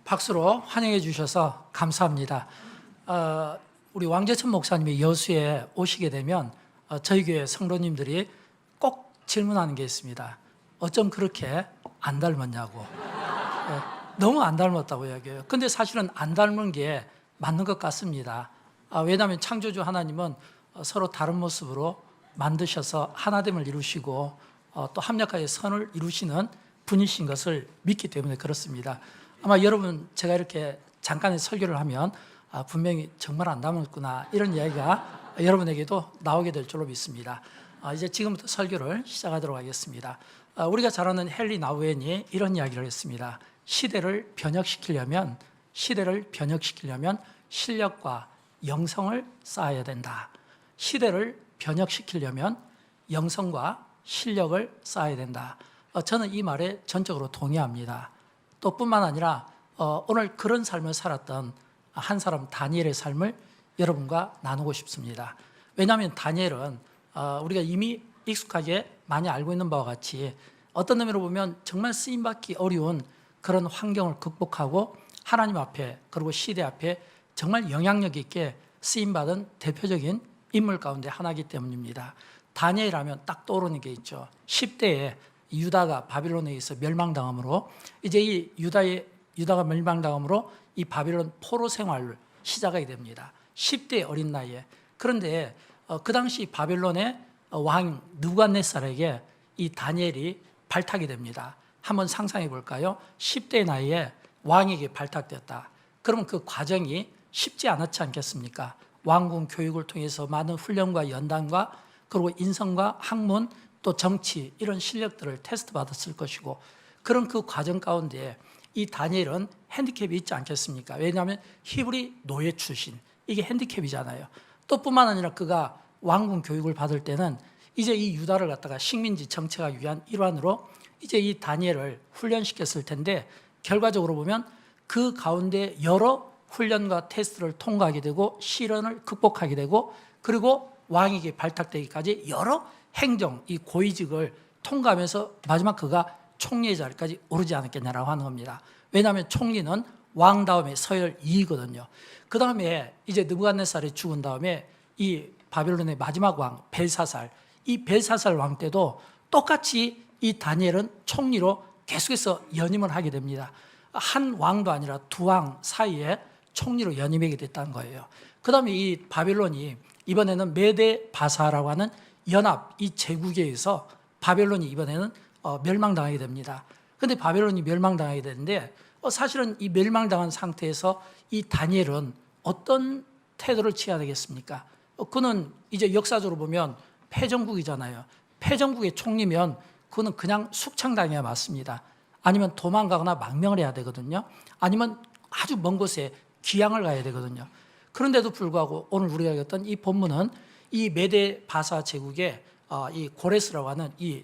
박수로 환영해 주셔서 감사합니다. 우리 왕재천 목사님이 여수에 오시게 되면 저희 교회 성도님들이 꼭 질문하는 게 있습니다. 어쩜 그렇게 안 닮았냐고. 너무 안 닮았다고 이야기해요. 근데 사실은 안 닮은 게 맞는 것 같습니다. 왜냐하면 창조주 하나님은 서로 다른 모습으로 만드셔서 하나됨을 이루시고 또 합력하여 선을 이루시는 분이신 것을 믿기 때문에 그렇습니다. 아마 여러분 제가 이렇게 잠깐의 설교를 하면 분명히 정말 안 닮았구나 이런 이야기가 여러분에게도 나오게 될 줄로 믿습니다. 이제 지금부터 설교를 시작하도록 하겠습니다. 우리가 잘 아는 헨리 나우엔이 이런 이야기를 했습니다. 시대를 변혁시키려면 실력과 영성을 쌓아야 된다. 시대를 변혁시키려면 영성과 실력을 쌓아야 된다. 저는 이 말에 전적으로 동의합니다. 또 뿐만 아니라 오늘 그런 삶을 살았던 한 사람 다니엘의 삶을 여러분과 나누고 싶습니다. 왜냐하면 다니엘은 우리가 이미 익숙하게 많이 알고 있는 바와 같이 어떤 의미로 보면 정말 쓰임받기 어려운 그런 환경을 극복하고 하나님 앞에 그리고 시대 앞에 정말 영향력 있게 쓰임받은 대표적인 인물 가운데 하나이기 때문입니다. 다니엘 하면 딱 떠오르는 게 있죠. 10대에 유다가 바빌론에 의해서 멸망당함으로 이제 이 유다가 멸망당함으로 이 바빌론 포로 생활을 시작하게 됩니다. 10대 어린 나이에. 그런데 그 당시 바빌론의 왕 느부갓네살에게 이 다니엘이 발탁이 됩니다. 한번 상상해 볼까요? 10대 나이에 왕에게 발탁되었다. 그러면 그 과정이 쉽지 않았지 않겠습니까? 왕궁 교육을 통해서 많은 훈련과 연단과 그리고 인성과 학문 또 정치 이런 실력들을 테스트 받았을 것이고 그런 그 과정 가운데 이 다니엘은 핸디캡이 있지 않겠습니까? 왜냐하면 히브리 노예 출신 이게 핸디캡이잖아요. 또 뿐만 아니라 그가 왕궁 교육을 받을 때는 이제 이 유다를 갖다가 식민지 정책하기 위한 일환으로 이제 이 다니엘을 훈련시켰을 텐데 결과적으로 보면 그 가운데 여러 훈련과 테스트를 통과하게 되고 시련을 극복하게 되고 그리고 왕에게 발탁되기까지 여러 행정, 이 고위직을 통과하면서 마지막 그가 총리의 자리까지 오르지 않았겠냐라고 하는 겁니다. 왜냐하면 총리는 왕 다음에 서열 2이거든요. 그 다음에 이제 느부갓네살이 죽은 다음에 이 바빌론의 마지막 왕 벨사살, 이 벨사살 왕 때도 똑같이 이 다니엘은 총리로 계속해서 연임을 하게 됩니다. 한 왕도 아니라 두 왕 사이에 총리로 연임하게 됐다는 거예요. 그 다음에 이 바빌론이 이번에는 메데 바사라고 하는 연합 이 제국에 의해서 바벨론이 이번에는 멸망당하게 됩니다. 그런데 바벨론이 멸망당하게 되는데 사실은 이 멸망당한 상태에서 이 다니엘은 어떤 태도를 취해야 되겠습니까? 그는 이제 역사적으로 보면 패전국이잖아요. 패전국의 총리면 그는 그냥 숙청당해야 맞습니다. 아니면 도망가거나 망명을 해야 되거든요. 아니면 아주 먼 곳에 귀향을 가야 되거든요. 그런데도 불구하고 오늘 우리가 읽었던 이 본문은 이 메데 바사 제국의 이 고레스라고 하는 이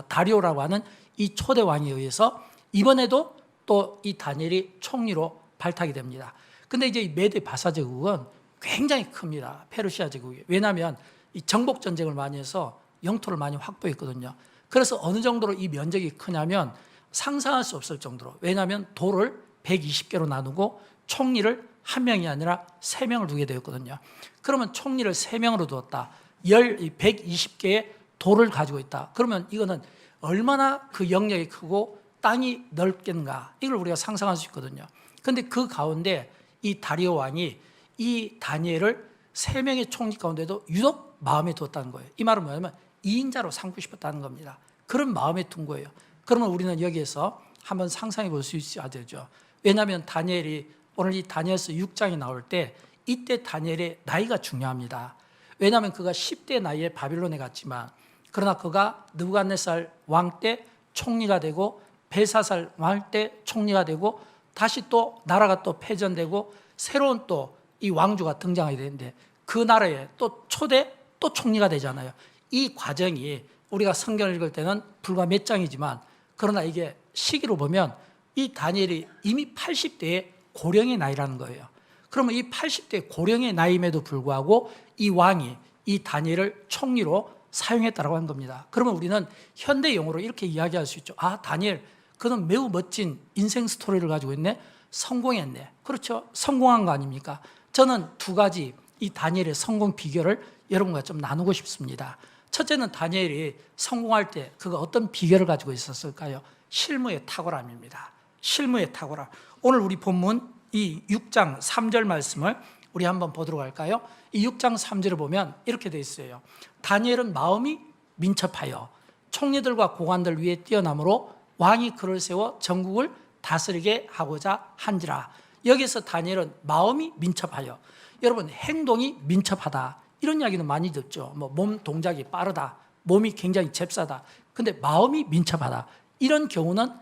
다리오라고 하는 이 초대 왕에 의해서 이번에도 또 이 다니엘이 총리로 발탁이 됩니다. 근데 이제 이 메데 바사 제국은 굉장히 큽니다. 페르시아 제국이. 왜냐하면 이 정복 전쟁을 많이 해서 영토를 많이 확보했거든요. 그래서 어느 정도로 이 면적이 크냐면 상상할 수 없을 정도로. 왜냐하면 도를 120개로 나누고 총리를 한 명이 아니라 3명을 두게 되었거든요. 그러면 총리를 3명으로 두었다. 120개의 도를 가지고 있다. 그러면 이거는 얼마나 그 영역이 크고 땅이 넓겠는가. 이걸 우리가 상상할 수 있거든요. 그런데 그 가운데 이 다리오 왕이 이 다니엘을 3명의 총리 가운데도 유독 마음에 두었다는 거예요. 이 말은 뭐냐면 2인자로 삼고 싶었다는 겁니다. 그런 마음에 둔 거예요. 그러면 우리는 여기에서 한번 상상해 볼 수 있어야 되죠. 왜냐하면 다니엘이 오늘 이 다니엘서 6장이 나올 때 이때 다니엘의 나이가 중요합니다. 왜냐하면 그가 10대 나이에 바빌론에 갔지만 그러나 그가 느부갓네살 왕 때 총리가 되고 벨사살 왕 때 총리가 되고 다시 또 나라가 또 패전되고 새로운 또 이 왕주가 등장하게 되는데 그 나라에 또 초대 또 총리가 되잖아요. 이 과정이 우리가 성경을 읽을 때는 불과 몇 장이지만 그러나 이게 시기로 보면 이 다니엘이 이미 80대의 고령의 나이라는 거예요. 그러면 이 80대 고령의 나이임에도 불구하고 이 왕이 이 다니엘을 총리로 사용했다라고 한 겁니다. 그러면 우리는 현대 용어로 이렇게 이야기할 수 있죠. 아, 다니엘 그는 매우 멋진 인생 스토리를 가지고 있네. 성공했네. 그렇죠? 성공한 거 아닙니까? 저는 두 가지 이 다니엘의 성공 비결을 여러분과 좀 나누고 싶습니다. 첫째는 다니엘이 성공할 때 그가 어떤 비결을 가지고 있었을까요? 실무의 탁월함입니다. 실무의 탁월함. 오늘 우리 본문 이 6장 3절 말씀을 우리 한번 보도록 할까요? 이 6장 3절을 보면 이렇게 되어 있어요. 다니엘은 마음이 민첩하여 총리들과 고관들 위에 뛰어남으로 왕이 그를 세워 전국을 다스리게 하고자 한지라. 여기서 다니엘은 마음이 민첩하여, 여러분 행동이 민첩하다 이런 이야기는 많이 듣죠. 몸 동작이 빠르다, 몸이 굉장히 잽싸다. 근데 마음이 민첩하다 이런 경우는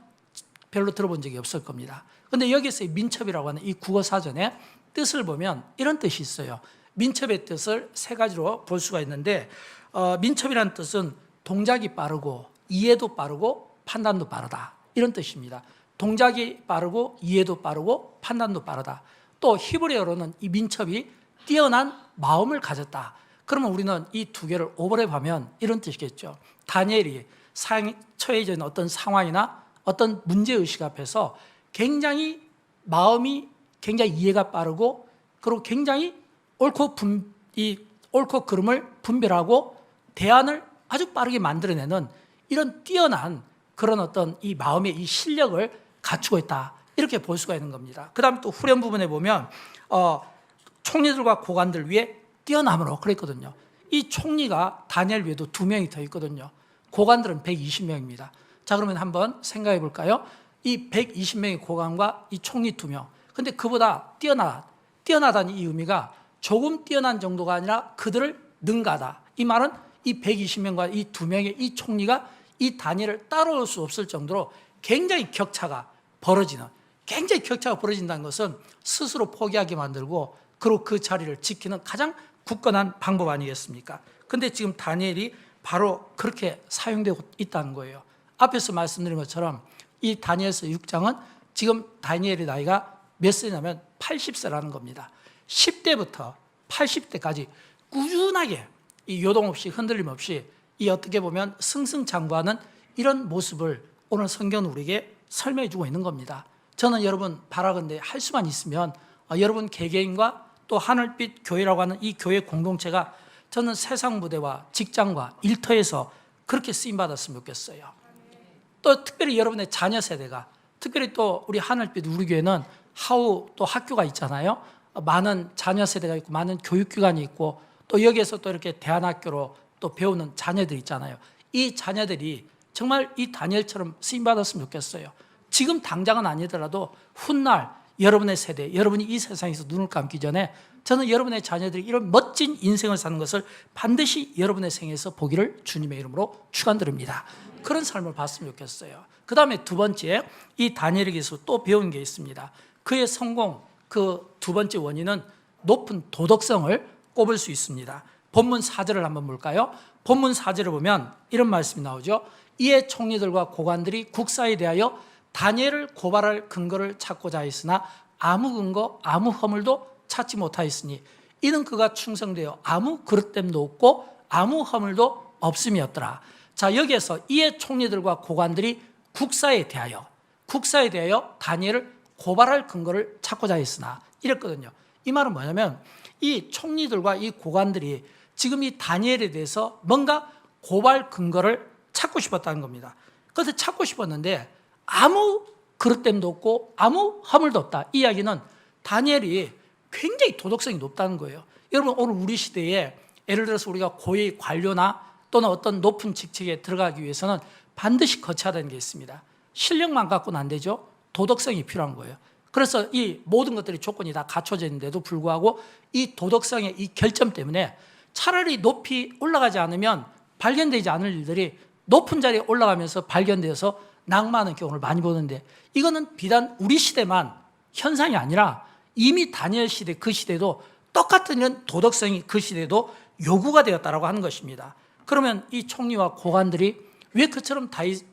별로 들어본 적이 없을 겁니다. 근데 여기서 민첩이라고 하는 이 국어 사전에 뜻을 보면 이런 뜻이 있어요. 민첩의 뜻을 세 가지로 볼 수가 있는데, 민첩이라는 뜻은 동작이 빠르고 이해도 빠르고 판단도 빠르다 이런 뜻입니다. 동작이 빠르고 이해도 빠르고 판단도 빠르다. 또 히브리어로는 이 민첩이 뛰어난 마음을 가졌다. 그러면 우리는 이 두 개를 오버랩하면 이런 뜻이겠죠. 다니엘이 처해져 있는 어떤 상황이나 어떤 문제의식 앞에서 굉장히 마음이 굉장히 이해가 빠르고, 그리고 굉장히 옳고 그름을 분별하고 대안을 아주 빠르게 만들어내는 이런 뛰어난 그런 어떤 이 마음의 이 실력을 갖추고 있다 이렇게 볼 수가 있는 겁니다. 그 다음에 또 후렴 부분에 보면 총리들과 고관들 위에 뛰어남으로 그랬거든요. 이 총리가 다니엘 외에도 2명이 더 있거든요. 고관들은 120명입니다. 자, 그러면 한번 생각해 볼까요? 이 120명의 고관과 이 총리 2명. 근데 그보다 뛰어나다는 이 의미가 조금 뛰어난 정도가 아니라 그들을 능가하다. 이 말은 이 120명과 이 2명의 이 총리가 이 다니엘을 따라올 수 없을 정도로 굉장히 격차가 벌어진다는 것은 스스로 포기하게 만들고, 그리고 그 자리를 지키는 가장 굳건한 방법 아니겠습니까? 근데 지금 다니엘이 바로 그렇게 사용되고 있다는 거예요. 앞에서 말씀드린 것처럼 이 다니엘서 6장은 지금 다니엘의 나이가 몇 세냐면 80세라는 겁니다. 10대부터 80대까지 꾸준하게 이 요동 없이 흔들림 없이 이 어떻게 보면 승승장구하는 이런 모습을 오늘 성경은 우리에게 설명해 주고 있는 겁니다. 저는 여러분 바라건대 할 수만 있으면 여러분 개개인과 또 하늘빛 교회라고 하는 이 교회 공동체가 저는 세상 무대와 직장과 일터에서 그렇게 쓰임받았으면 좋겠어요. 또 특별히 여러분의 자녀 세대가, 특별히 또 우리 하늘빛 우리 교회는 하우 또 학교가 있잖아요. 많은 자녀 세대가 있고 많은 교육기관이 있고 또 여기에서 또 이렇게 대안학교로 또 배우는 자녀들이 있잖아요. 이 자녀들이 정말 이 다니엘처럼 쓰임받았으면 좋겠어요. 지금 당장은 아니더라도 훗날 여러분의 세대, 여러분이 이 세상에서 눈을 감기 전에 저는 여러분의 자녀들이 이런 멋진 인생을 사는 것을 반드시 여러분의 생에서 보기를 주님의 이름으로 축원드립니다. 그런 삶을 봤으면 좋겠어요. 그 다음에 두 번째, 이 다니엘에게서 또 배운 게 있습니다. 그의 성공, 그 두 번째 원인은 높은 도덕성을 꼽을 수 있습니다. 본문 4절을 한번 볼까요? 본문 4절을 보면 이런 말씀이 나오죠. 이에 총리들과 고관들이 국사에 대하여 다니엘을 고발할 근거를 찾고자 했으나 아무 근거, 아무 허물도 찾지 못하였으니 이는 그가 충성되어 아무 그릇됨도 없고 아무 허물도 없음이었더라. 자, 여기에서 이에 총리들과 고관들이 국사에 대하여 다니엘을 고발할 근거를 찾고자 했으나 이랬거든요. 이 말은 뭐냐면 이 총리들과 이 고관들이 지금 이 다니엘에 대해서 뭔가 고발 근거를 찾고 싶었다는 겁니다. 그래서 찾고 싶었는데 아무 그릇됨도 없고 아무 허물도 없다. 이 이야기는 다니엘이 굉장히 도덕성이 높다는 거예요. 여러분, 오늘 우리 시대에 예를 들어서 우리가 고위 관료나 또는 어떤 높은 직책에 들어가기 위해서는 반드시 거쳐야 되는 게 있습니다. 실력만 갖고는 안 되죠. 도덕성이 필요한 거예요. 그래서 이 모든 것들이 조건이 다 갖춰져 있는데도 불구하고 이 도덕성의 이 결점 때문에 차라리 높이 올라가지 않으면 발견되지 않을 일들이 높은 자리에 올라가면서 발견되어서 낙마하는 경우를 많이 보는데, 이거는 비단 우리 시대만 현상이 아니라 이미 다니엘 시대 그 시대도 똑같은 이런 도덕성이 그 시대에도 요구가 되었다라고 하는 것입니다. 그러면 이 총리와 고관들이 왜 그처럼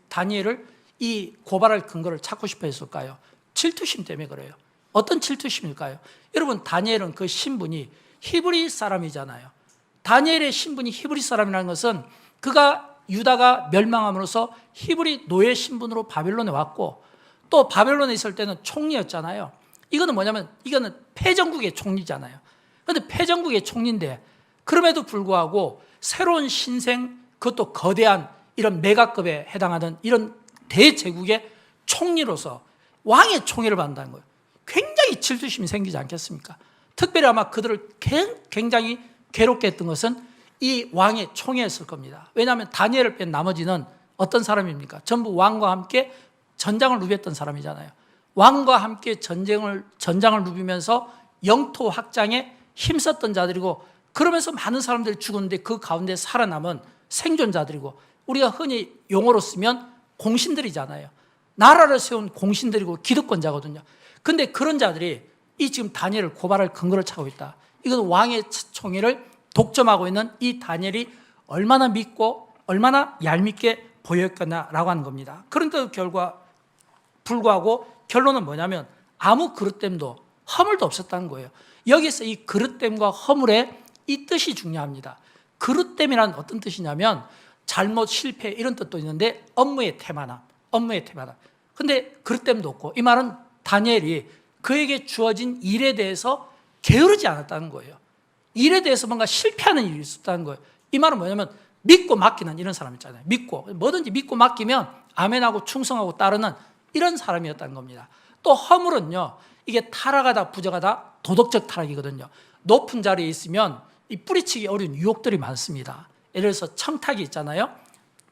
다니엘을 이 고발할 근거를 찾고 싶어 했을까요? 질투심 때문에 그래요. 어떤 질투심일까요? 여러분, 다니엘은 그 신분이 히브리 사람이잖아요. 다니엘의 신분이 히브리 사람이라는 것은 그가 유다가 멸망함으로써 히브리 노예 신분으로 바벨론에 왔고, 또 바벨론에 있을 때는 총리였잖아요. 이거는 뭐냐면 이거는 패전국의 총리잖아요. 그런데 패전국의 총리인데 그럼에도 불구하고 새로운 신생, 그것도 거대한 이런 메가급에 해당하는 이런 대제국의 총리로서 왕의 총애를 받는다는 거예요. 굉장히 질투심이 생기지 않겠습니까? 특별히 아마 그들을 굉장히 괴롭게 했던 것은 이 왕의 총애였을 겁니다. 왜냐하면 다니엘을 뺀 나머지는 어떤 사람입니까? 전부 왕과 함께 전장을 누볐던 사람이잖아요. 왕과 함께 전장을 누비면서 영토 확장에 힘썼던 자들이고, 그러면서 많은 사람들이 죽었는데 그 가운데 살아남은 생존자들이고, 우리가 흔히 용어로 쓰면 공신들이잖아요. 나라를 세운 공신들이고 기득권자거든요. 근데 그런 자들이 이 지금 다니엘을 고발할 근거를 찾고 있다. 이건 왕의 총애를 독점하고 있는 이 다니엘이 얼마나 믿고 얼마나 얄밉게 보였겠나라고 하는 겁니다. 그런데도 불구하고 결론은 뭐냐면 아무 그릇됨도 허물도 없었다는 거예요. 여기서 이 그릇됨과 허물의 이 뜻이 중요합니다. 그릇됨이란 어떤 뜻이냐면 잘못, 실패 이런 뜻도 있는데 업무의 태만함. 근데 그릇됨도 없고, 이 말은 다니엘이 그에게 주어진 일에 대해서 게으르지 않았다는 거예요. 일에 대해서 뭔가 실패하는 일이 있었다는 거예요. 이 말은 뭐냐면 믿고 맡기는 이런 사람 있잖아요. 뭐든지 믿고 맡기면 아멘하고 충성하고 따르는 이런 사람이었다는 겁니다. 또 허물은요, 이게 타락하다 부정하다 도덕적 타락이거든요. 높은 자리에 있으면 이 뿌리치기 어려운 유혹들이 많습니다. 예를 들어서 청탁이 있잖아요.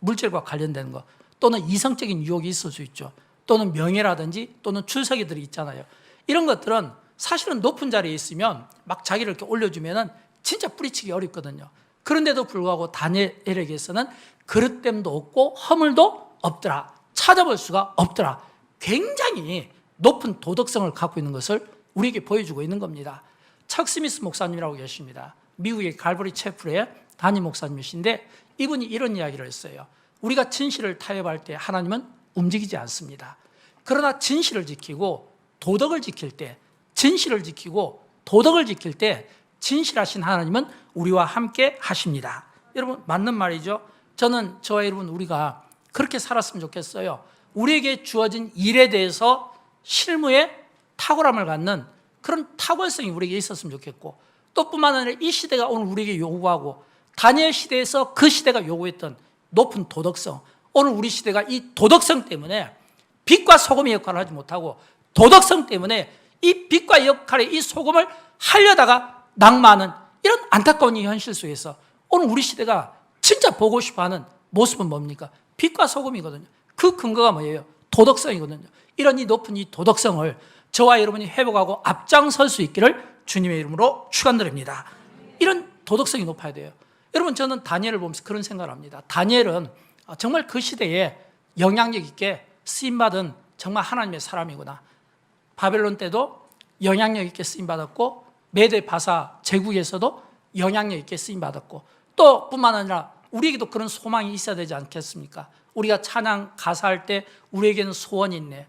물질과 관련된 거, 또는 이성적인 유혹이 있을 수 있죠. 또는 명예라든지 또는 출세기들이 있잖아요. 이런 것들은 사실은 높은 자리에 있으면 막 자기를 이렇게 올려주면은 진짜 뿌리치기 어렵거든요. 그런데도 불구하고 다니엘에게서는 그릇됨도 없고 허물도 없더라. 찾아볼 수가 없더라. 굉장히 높은 도덕성을 갖고 있는 것을 우리에게 보여주고 있는 겁니다. 척 스미스 목사님이라고 계십니다. 미국의 갈버리 채플의 담임 목사님이신데 이분이 이런 이야기를 했어요. 우리가 진실을 타협할 때 하나님은 움직이지 않습니다. 그러나 진실을 지키고 도덕을 지킬 때, 진실하신 하나님은 우리와 함께 하십니다. 여러분, 맞는 말이죠. 저는 저와 여러분 우리가 그렇게 살았으면 좋겠어요. 우리에게 주어진 일에 대해서 실무에 탁월함을 갖는 그런 탁월성이 우리에게 있었으면 좋겠고, 또 뿐만 아니라 이 시대가 오늘 우리에게 요구하고 다니엘 시대에서 그 시대가 요구했던 높은 도덕성, 오늘 우리 시대가 이 도덕성 때문에 빛과 소금의 역할을 하지 못하고 도덕성 때문에 이 빛과 역할의 이 소금을 하려다가 낙마하는 이런 안타까운 이 현실 속에서 오늘 우리 시대가 진짜 보고 싶어하는 모습은 뭡니까? 빛과 소금이거든요. 그 근거가 뭐예요? 도덕성이거든요. 이런 이 높은 이 도덕성을 저와 여러분이 회복하고 앞장설 수 있기를 주님의 이름으로 축원드립니다. 이런 도덕성이 높아야 돼요. 여러분, 저는 다니엘을 보면서 그런 생각을 합니다. 다니엘은 정말 그 시대에 영향력 있게 쓰임받은 정말 하나님의 사람이구나. 바벨론 때도 영향력 있게 쓰임받았고, 메데 바사 제국에서도 영향력 있게 쓰임받았고, 또 뿐만 아니라 우리에게도 그런 소망이 있어야 되지 않겠습니까? 우리가 찬양 가사할 때 우리에게는 소원이 있네,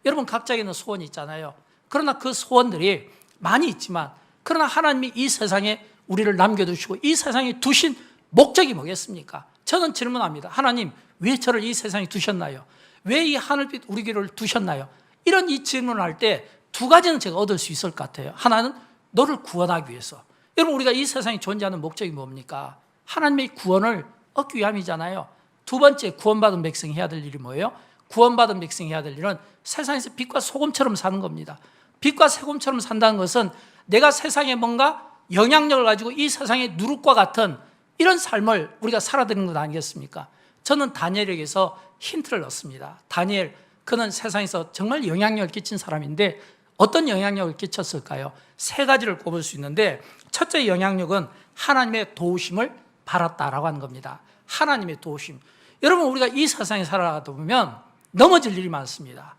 여러분 각자에게는 소원이 있잖아요. 그러나 그 소원들이 많이 있지만, 그러나 하나님이 이 세상에 우리를 남겨두시고 이 세상에 두신 목적이 뭐겠습니까? 저는 질문합니다. 하나님, 왜 저를 이 세상에 두셨나요? 왜 이 하늘빛 우리에게를 두셨나요? 이런 이 질문을 할 때 두 가지는 제가 얻을 수 있을 것 같아요. 하나는 너를 구원하기 위해서. 여러분, 우리가 이 세상에 존재하는 목적이 뭡니까? 하나님의 구원을 얻기 위함이잖아요. 두 번째, 구원받은 백성이 해야 될 일이 뭐예요? 구원받은 백성이 해야 될 일은 세상에서 빛과 소금처럼 사는 겁니다. 빛과 소금처럼 산다는 것은 내가 세상에 뭔가 영향력을 가지고 이 세상의 누룩과 같은 이런 삶을 우리가 살아드는 것 아니겠습니까? 저는 다니엘에게서 힌트를 얻습니다. 다니엘, 그는 세상에서 정말 영향력을 끼친 사람인데 어떤 영향력을 끼쳤을까요? 세 가지를 꼽을 수 있는데, 첫째 영향력은 하나님의 도우심을 받았다라고 하는 겁니다. 하나님의 도우심. 여러분, 우리가 이 세상에 살아가다 보면 넘어질 일이 많습니다.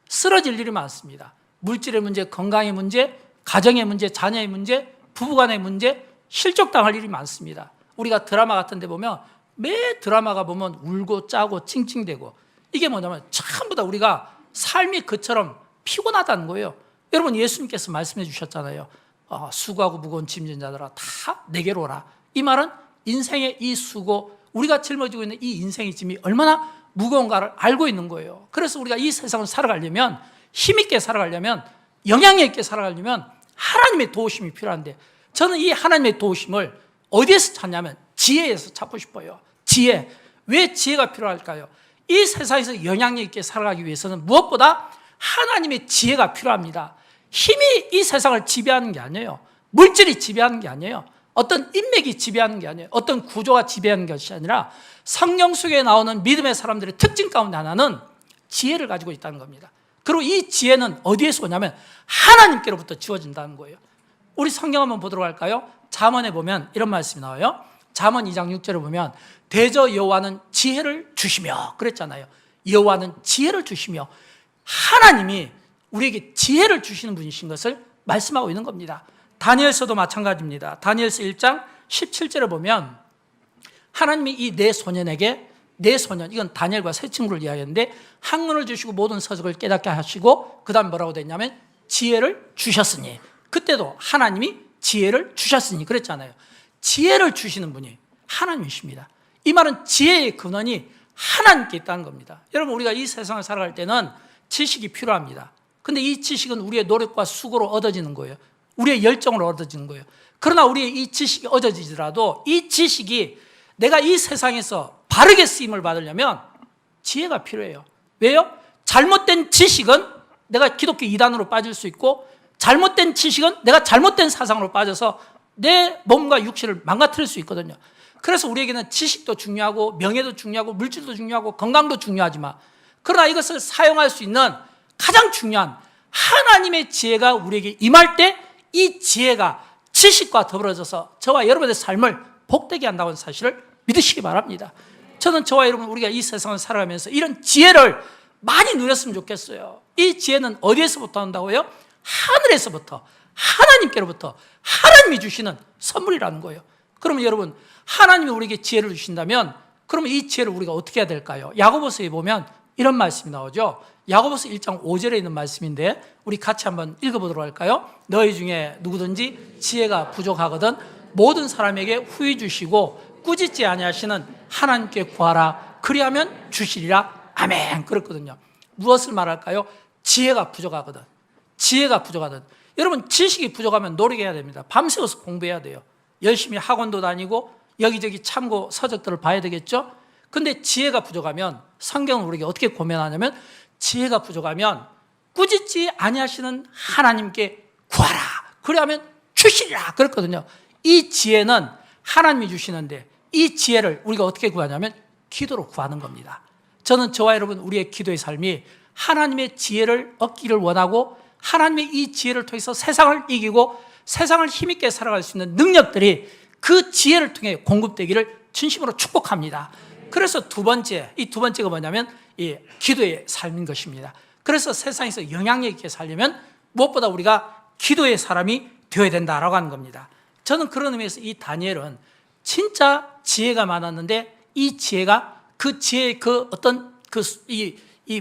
쓰러질 일이 많습니다. 물질의 문제, 건강의 문제, 가정의 문제, 자녀의 문제, 부부간의 문제, 실족당할 일이 많습니다. 우리가 드라마 같은 데 보면 매 드라마가 보면 울고 짜고 찡찡대고, 이게 뭐냐면 전부 다 우리가 삶이 그처럼 피곤하다는 거예요. 여러분, 예수님께서 말씀해 주셨잖아요. 수고하고 무거운 짐진 자들아 다 내게로 오라. 이 말은 인생의 이 수고, 우리가 짊어지고 있는 이 인생의 짐이 얼마나 무거운가를 알고 있는 거예요. 그래서 우리가 이 세상을 살아가려면, 힘있게 살아가려면, 영향력 있게 살아가려면 하나님의 도우심이 필요한데, 저는 이 하나님의 도우심을 어디에서 찾냐면 지혜에서 찾고 싶어요. 지혜. 왜 지혜가 필요할까요? 이 세상에서 영향력 있게 살아가기 위해서는 무엇보다 하나님의 지혜가 필요합니다. 힘이 이 세상을 지배하는 게 아니에요. 물질이 지배하는 게 아니에요. 어떤 인맥이 지배하는 게 아니에요. 어떤 구조가 지배하는 것이 아니라 성경 속에 나오는 믿음의 사람들의 특징 가운데 하나는 지혜를 가지고 있다는 겁니다. 그리고 이 지혜는 어디에서 오냐면 하나님께로부터 주어진다는 거예요. 우리 성경 한번 보도록 할까요? 잠언에 보면 이런 말씀이 나와요. 잠언 2장 6절에 보면 대저 여호와는 지혜를 주시며 그랬잖아요. 여호와는 지혜를 주시며, 하나님이 우리에게 지혜를 주시는 분이신 것을 말씀하고 있는 겁니다. 다니엘서도 마찬가지입니다. 다니엘서 1장 17절에 보면 하나님이 이 네 소년에게, 네 소년, 이건 다니엘과 세 친구를 이야기하는데, 학문을 주시고 모든 서적을 깨닫게 하시고 그 다음 뭐라고 됐냐면 지혜를 주셨으니, 그때도 하나님이 지혜를 주셨으니 그랬잖아요. 지혜를 주시는 분이 하나님이십니다. 이 말은 지혜의 근원이 하나님께 있다는 겁니다. 여러분, 우리가 이 세상을 살아갈 때는 지식이 필요합니다. 근데 이 지식은 우리의 노력과 수고로 얻어지는 거예요. 우리의 열정으로 얻어지는 거예요. 그러나 우리의 이 지식이 얻어지더라도 이 지식이 내가 이 세상에서 바르게 쓰임을 받으려면 지혜가 필요해요. 왜요? 잘못된 지식은 내가 기독교 이단으로 빠질 수 있고, 잘못된 지식은 내가 잘못된 사상으로 빠져서 내 몸과 육신을 망가뜨릴 수 있거든요. 그래서 우리에게는 지식도 중요하고 명예도 중요하고 물질도 중요하고 건강도 중요하지만, 그러나 이것을 사용할 수 있는 가장 중요한 하나님의 지혜가 우리에게 임할 때 이 지혜가 지식과 더불어져서 저와 여러분의 삶을 복되게 한다는 사실을 믿으시기 바랍니다. 저는 저와 여러분, 우리가 이 세상을 살아가면서 이런 지혜를 많이 누렸으면 좋겠어요. 이 지혜는 어디에서부터 온다고요? 하늘에서부터, 하나님께로부터 하나님이 주시는 선물이라는 거예요. 그러면 여러분, 하나님이 우리에게 지혜를 주신다면 그러면 이 지혜를 우리가 어떻게 해야 될까요? 야고보서에 보면 이런 말씀이 나오죠. 야고보서 1장 5절에 있는 말씀인데 우리 같이 한번 읽어보도록 할까요? 너희 중에 누구든지 지혜가 부족하거든 모든 사람에게 후히 주시고 꾸짖지 아니하시는 하나님께 구하라 그리하면 주시리라. 아멘. 그렇거든요. 무엇을 말할까요? 지혜가 부족하거든. 지혜가 부족하거든. 여러분, 지식이 부족하면 노력해야 됩니다. 밤새워서 공부해야 돼요. 열심히 학원도 다니고 여기저기 참고 서적들을 봐야 되겠죠? 근데 지혜가 부족하면 성경은 우리에게 어떻게 고면하냐면, 지혜가 부족하면 꾸짖지 아니하시는 하나님께 구하라 그리하면 주시리라 그랬거든요. 이 지혜는 하나님이 주시는데 이 지혜를 우리가 어떻게 구하냐면 기도로 구하는 겁니다. 저는 저와 여러분, 우리의 기도의 삶이 하나님의 지혜를 얻기를 원하고, 하나님의 이 지혜를 통해서 세상을 이기고 세상을 힘있게 살아갈 수 있는 능력들이 그 지혜를 통해 공급되기를 진심으로 축복합니다. 그래서 이 두 번째가 뭐냐면 이 기도의 삶인 것입니다. 그래서 세상에서 영향력 있게 살려면 무엇보다 우리가 기도의 사람이 되어야 된다라고 하는 겁니다. 저는 그런 의미에서 이 다니엘은 진짜 지혜가 많았는데 이 지혜가 그 지혜의 그 어떤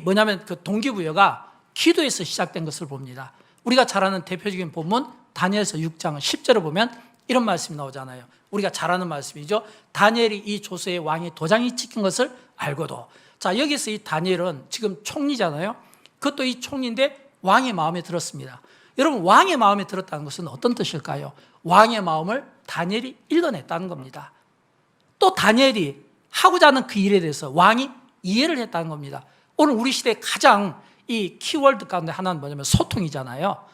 뭐냐면 그 동기부여가 기도에서 시작된 것을 봅니다. 우리가 잘 아는 대표적인 본문 다니엘서 6장 10절을 보면 이런 말씀이 나오잖아요. 우리가 잘 아는 말씀이죠. 다니엘이 이 조서에 왕의 도장이 찍힌 것을 알고도. 자, 여기서 이 다니엘은 지금 총리잖아요. 그것도 이 총리인데 왕의 마음에 들었습니다. 여러분, 왕의 마음에 들었다는 것은 어떤 뜻일까요? 왕의 마음을 다니엘이 읽어냈다는 겁니다. 또 다니엘이 하고자 하는 그 일에 대해서 왕이 이해를 했다는 겁니다. 오늘 우리 시대의 가장 이 키워드 가운데 하나는 뭐냐면 소통이잖아요.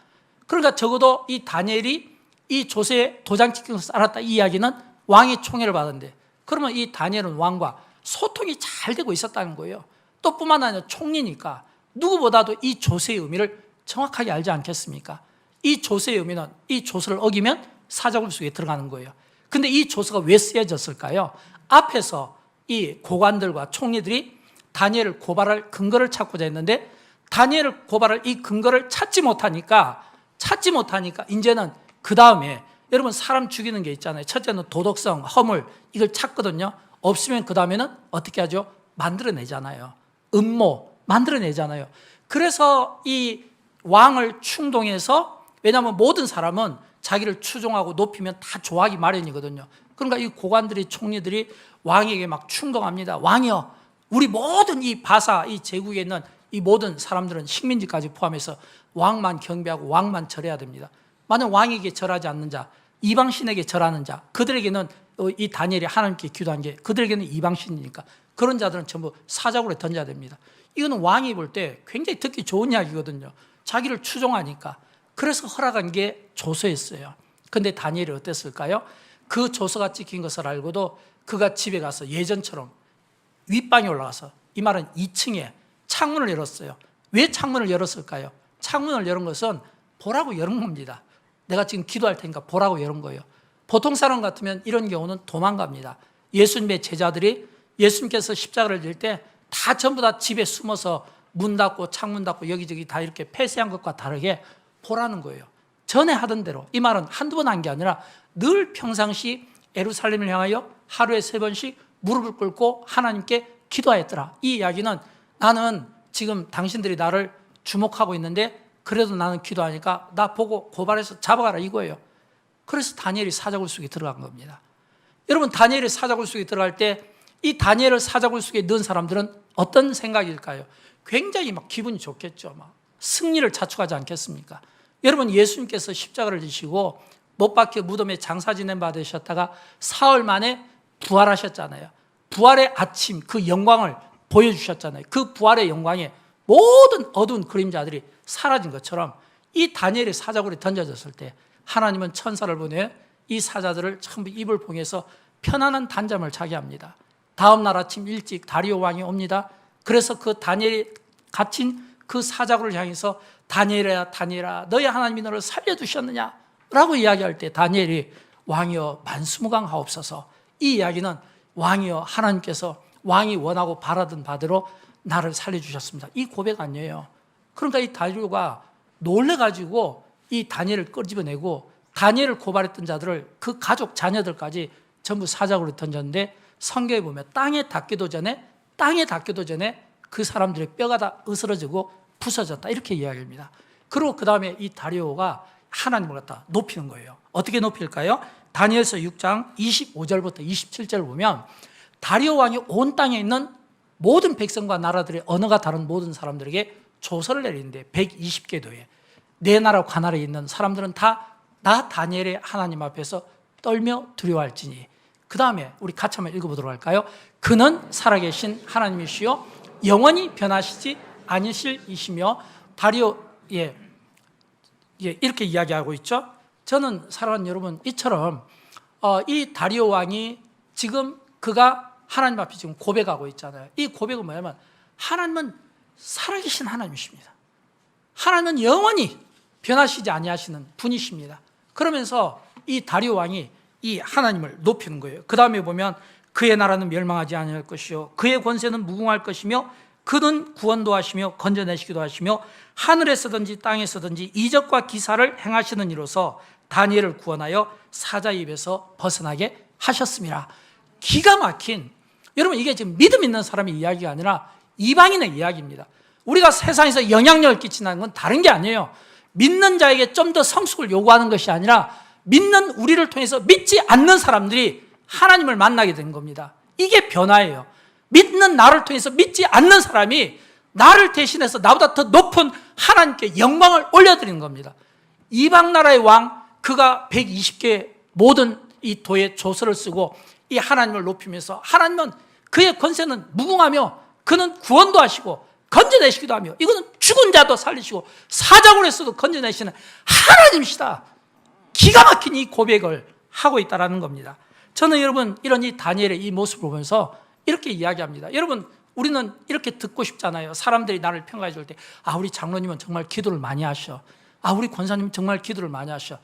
그러니까 적어도 이 다니엘이 이 조세에 도장 찍힌 것을 알았다, 이 이야기는 왕의 총애를 받았는데, 그러면 이 다니엘은 왕과 소통이 잘 되고 있었다는 거예요. 또 뿐만 아니라 총리니까 누구보다도 이 조세의 의미를 정확하게 알지 않겠습니까? 이 조세의 의미는 이 조서를 어기면 사자굴 속에 들어가는 거예요. 근데 이 조서가 왜 쓰여졌을까요? 앞에서 이 고관들과 총리들이 다니엘을 고발할 근거를 찾고자 했는데, 다니엘을 고발할 이 근거를 찾지 못하니까 이제는 그 다음에 여러분, 사람 죽이는 게 있잖아요. 첫째는 도덕성, 허물, 이걸 찾거든요. 없으면 그 다음에는 어떻게 하죠? 만들어내잖아요. 음모 만들어내잖아요. 그래서 이 왕을 충동해서, 왜냐하면 모든 사람은 자기를 추종하고 높이면 다 좋아하기 마련이거든요. 그러니까 이 고관들이, 총리들이 왕에게 막 충동합니다. 왕이여, 우리 모든 이 바사, 이 제국에 있는 이 모든 사람들은, 식민지까지 포함해서 왕만 경배하고 왕만 절해야 됩니다. 만약 왕에게 절하지 않는 자, 이방신에게 절하는 자, 그들에게는 이 다니엘이 하나님께 기도한 게 그들에게는 이방신이니까 그런 자들은 전부 사자굴에 던져야 됩니다. 이거는 왕이 볼 때 굉장히 듣기 좋은 이야기거든요. 자기를 추종하니까. 그래서 허락한 게 조서였어요. 근데 다니엘이 어땠을까요? 그 조서가 찍힌 것을 알고도 그가 집에 가서 예전처럼 윗방에 올라가서, 이 말은 2층에 창문을 열었어요. 왜 창문을 열었을까요? 창문을 열은 것은 보라고 열은 겁니다. 내가 지금 기도할 테니까 보라고 열은 거예요. 보통 사람 같으면 이런 경우는 도망갑니다. 예수님의 제자들이 예수님께서 십자가를 질 때 다 전부 다 집에 숨어서 문 닫고 창문 닫고 여기저기 다 이렇게 폐쇄한 것과 다르게 보라는 거예요. 전에 하던 대로. 이 말은 한두 번 한 게 아니라 늘 평상시 예루살렘을 향하여 하루에 3번씩 무릎을 꿇고 하나님께 기도하였더라. 이 이야기는 나는 지금 당신들이 나를 주목하고 있는데 그래도 나는 기도하니까 나 보고 고발해서 잡아가라, 이거예요. 그래서 다니엘이 사자굴 속에 들어간 겁니다. 여러분, 다니엘이 사자굴 속에 들어갈 때 이 다니엘을 사자굴 속에 넣은 사람들은 어떤 생각일까요? 굉장히 막 기분이 좋겠죠. 막 승리를 자축하지 않겠습니까? 여러분, 예수님께서 십자가를 지시고 못 박혀 무덤에 장사 지낸 바 되셨다가 사흘 만에 부활하셨잖아요. 부활의 아침, 그 영광을 보여주셨잖아요. 그 부활의 영광에 모든 어두운 그림자들이 사라진 것처럼 이 다니엘이 사자굴에 던져졌을 때 하나님은 천사를 보내 이 사자들을 전부 입을 봉해서 편안한 단잠을 자게 합니다. 다음 날 아침 일찍 다리오 왕이 옵니다. 그래서 그 다니엘이 갇힌 그 사자굴을 향해서 다니엘아, 다니엘아, 너희 하나님이 너를 살려두셨느냐? 라고 이야기할 때 다니엘이 왕이여 만수무강하옵소서. 이 이야기는 왕이여 하나님께서 왕이 원하고 바라던 바대로 나를 살려주셨습니다. 이 고백 아니에요. 그러니까 이 다리오가 놀래가지고 이 다니엘을 끄집어내고 다니엘을 고발했던 자들을, 그 가족 자녀들까지 전부 사자굴에 던졌는데 성경에 보면 땅에 닿기도 전에 그 사람들의 뼈가 다 으스러지고 부서졌다, 이렇게 이야기합니다. 그리고 그 다음에 이 다리오가 하나님을 갖다 높이는 거예요. 어떻게 높일까요? 다니엘서 6장 25절부터 27절을 보면 다리오 왕이 온 땅에 있는 모든 백성과 나라들의 언어가 다른 모든 사람들에게 조서를 내리는데 120개 도에 내 나라 관할에 있는 사람들은 다 나 다니엘의 하나님 앞에서 떨며 두려워할지니. 그 다음에 우리 같이 한번 읽어보도록 할까요? 그는 살아계신 하나님이시요 영원히 변하시지 아니실 이시며. 다리오, 이렇게 이야기하고 있죠. 저는 사랑하는 여러분, 이처럼 이 다리오 왕이 지금 그가 하나님 앞에 지금 고백하고 있잖아요. 이 고백은 뭐냐면 하나님은 살아계신 하나님이십니다. 하나님은 영원히 변하시지 아니하시는 분이십니다. 그러면서 이 다리오 왕이 이 하나님을 높이는 거예요. 그 다음에 보면 그의 나라는 멸망하지 아니할 것이요 그의 권세는 무궁할 것이며 그는 구원도 하시며 건져내시기도 하시며 하늘에서든지 땅에서든지 이적과 기사를 행하시는 이로서 다니엘을 구원하여 사자 입에서 벗어나게 하셨습니다. 기가 막힌, 여러분 이게 지금 믿음 있는 사람의 이야기가 아니라 이방인의 이야기입니다. 우리가 세상에서 영향력을 끼친다는 건 다른 게 아니에요. 믿는 자에게 좀 더 성숙을 요구하는 것이 아니라 믿는 우리를 통해서 믿지 않는 사람들이 하나님을 만나게 된 겁니다. 이게 변화예요. 믿는 나를 통해서 믿지 않는 사람이 나를 대신해서 나보다 더 높은 하나님께 영광을 올려드리는 겁니다. 이방 나라의 왕, 그가 120개 모든 이 도에 조서를 쓰고 이 하나님을 높이면서 하나님은 그의 권세는 무궁하며 그는 구원도 하시고 건져내시기도 하며 이거는 죽은 자도 살리시고 사자굴에서도 건져내시는 하나님이시다. 기가 막힌 이 고백을 하고 있다는 겁니다. 저는 여러분 이런 이 다니엘의 이 모습을 보면서 이렇게 이야기합니다. 여러분 우리는 이렇게 듣고 싶잖아요. 사람들이 나를 평가해 줄 때 우리 장로님은 정말 기도를 많이 하셔. 우리 권사님은 정말 기도를 많이 하셔.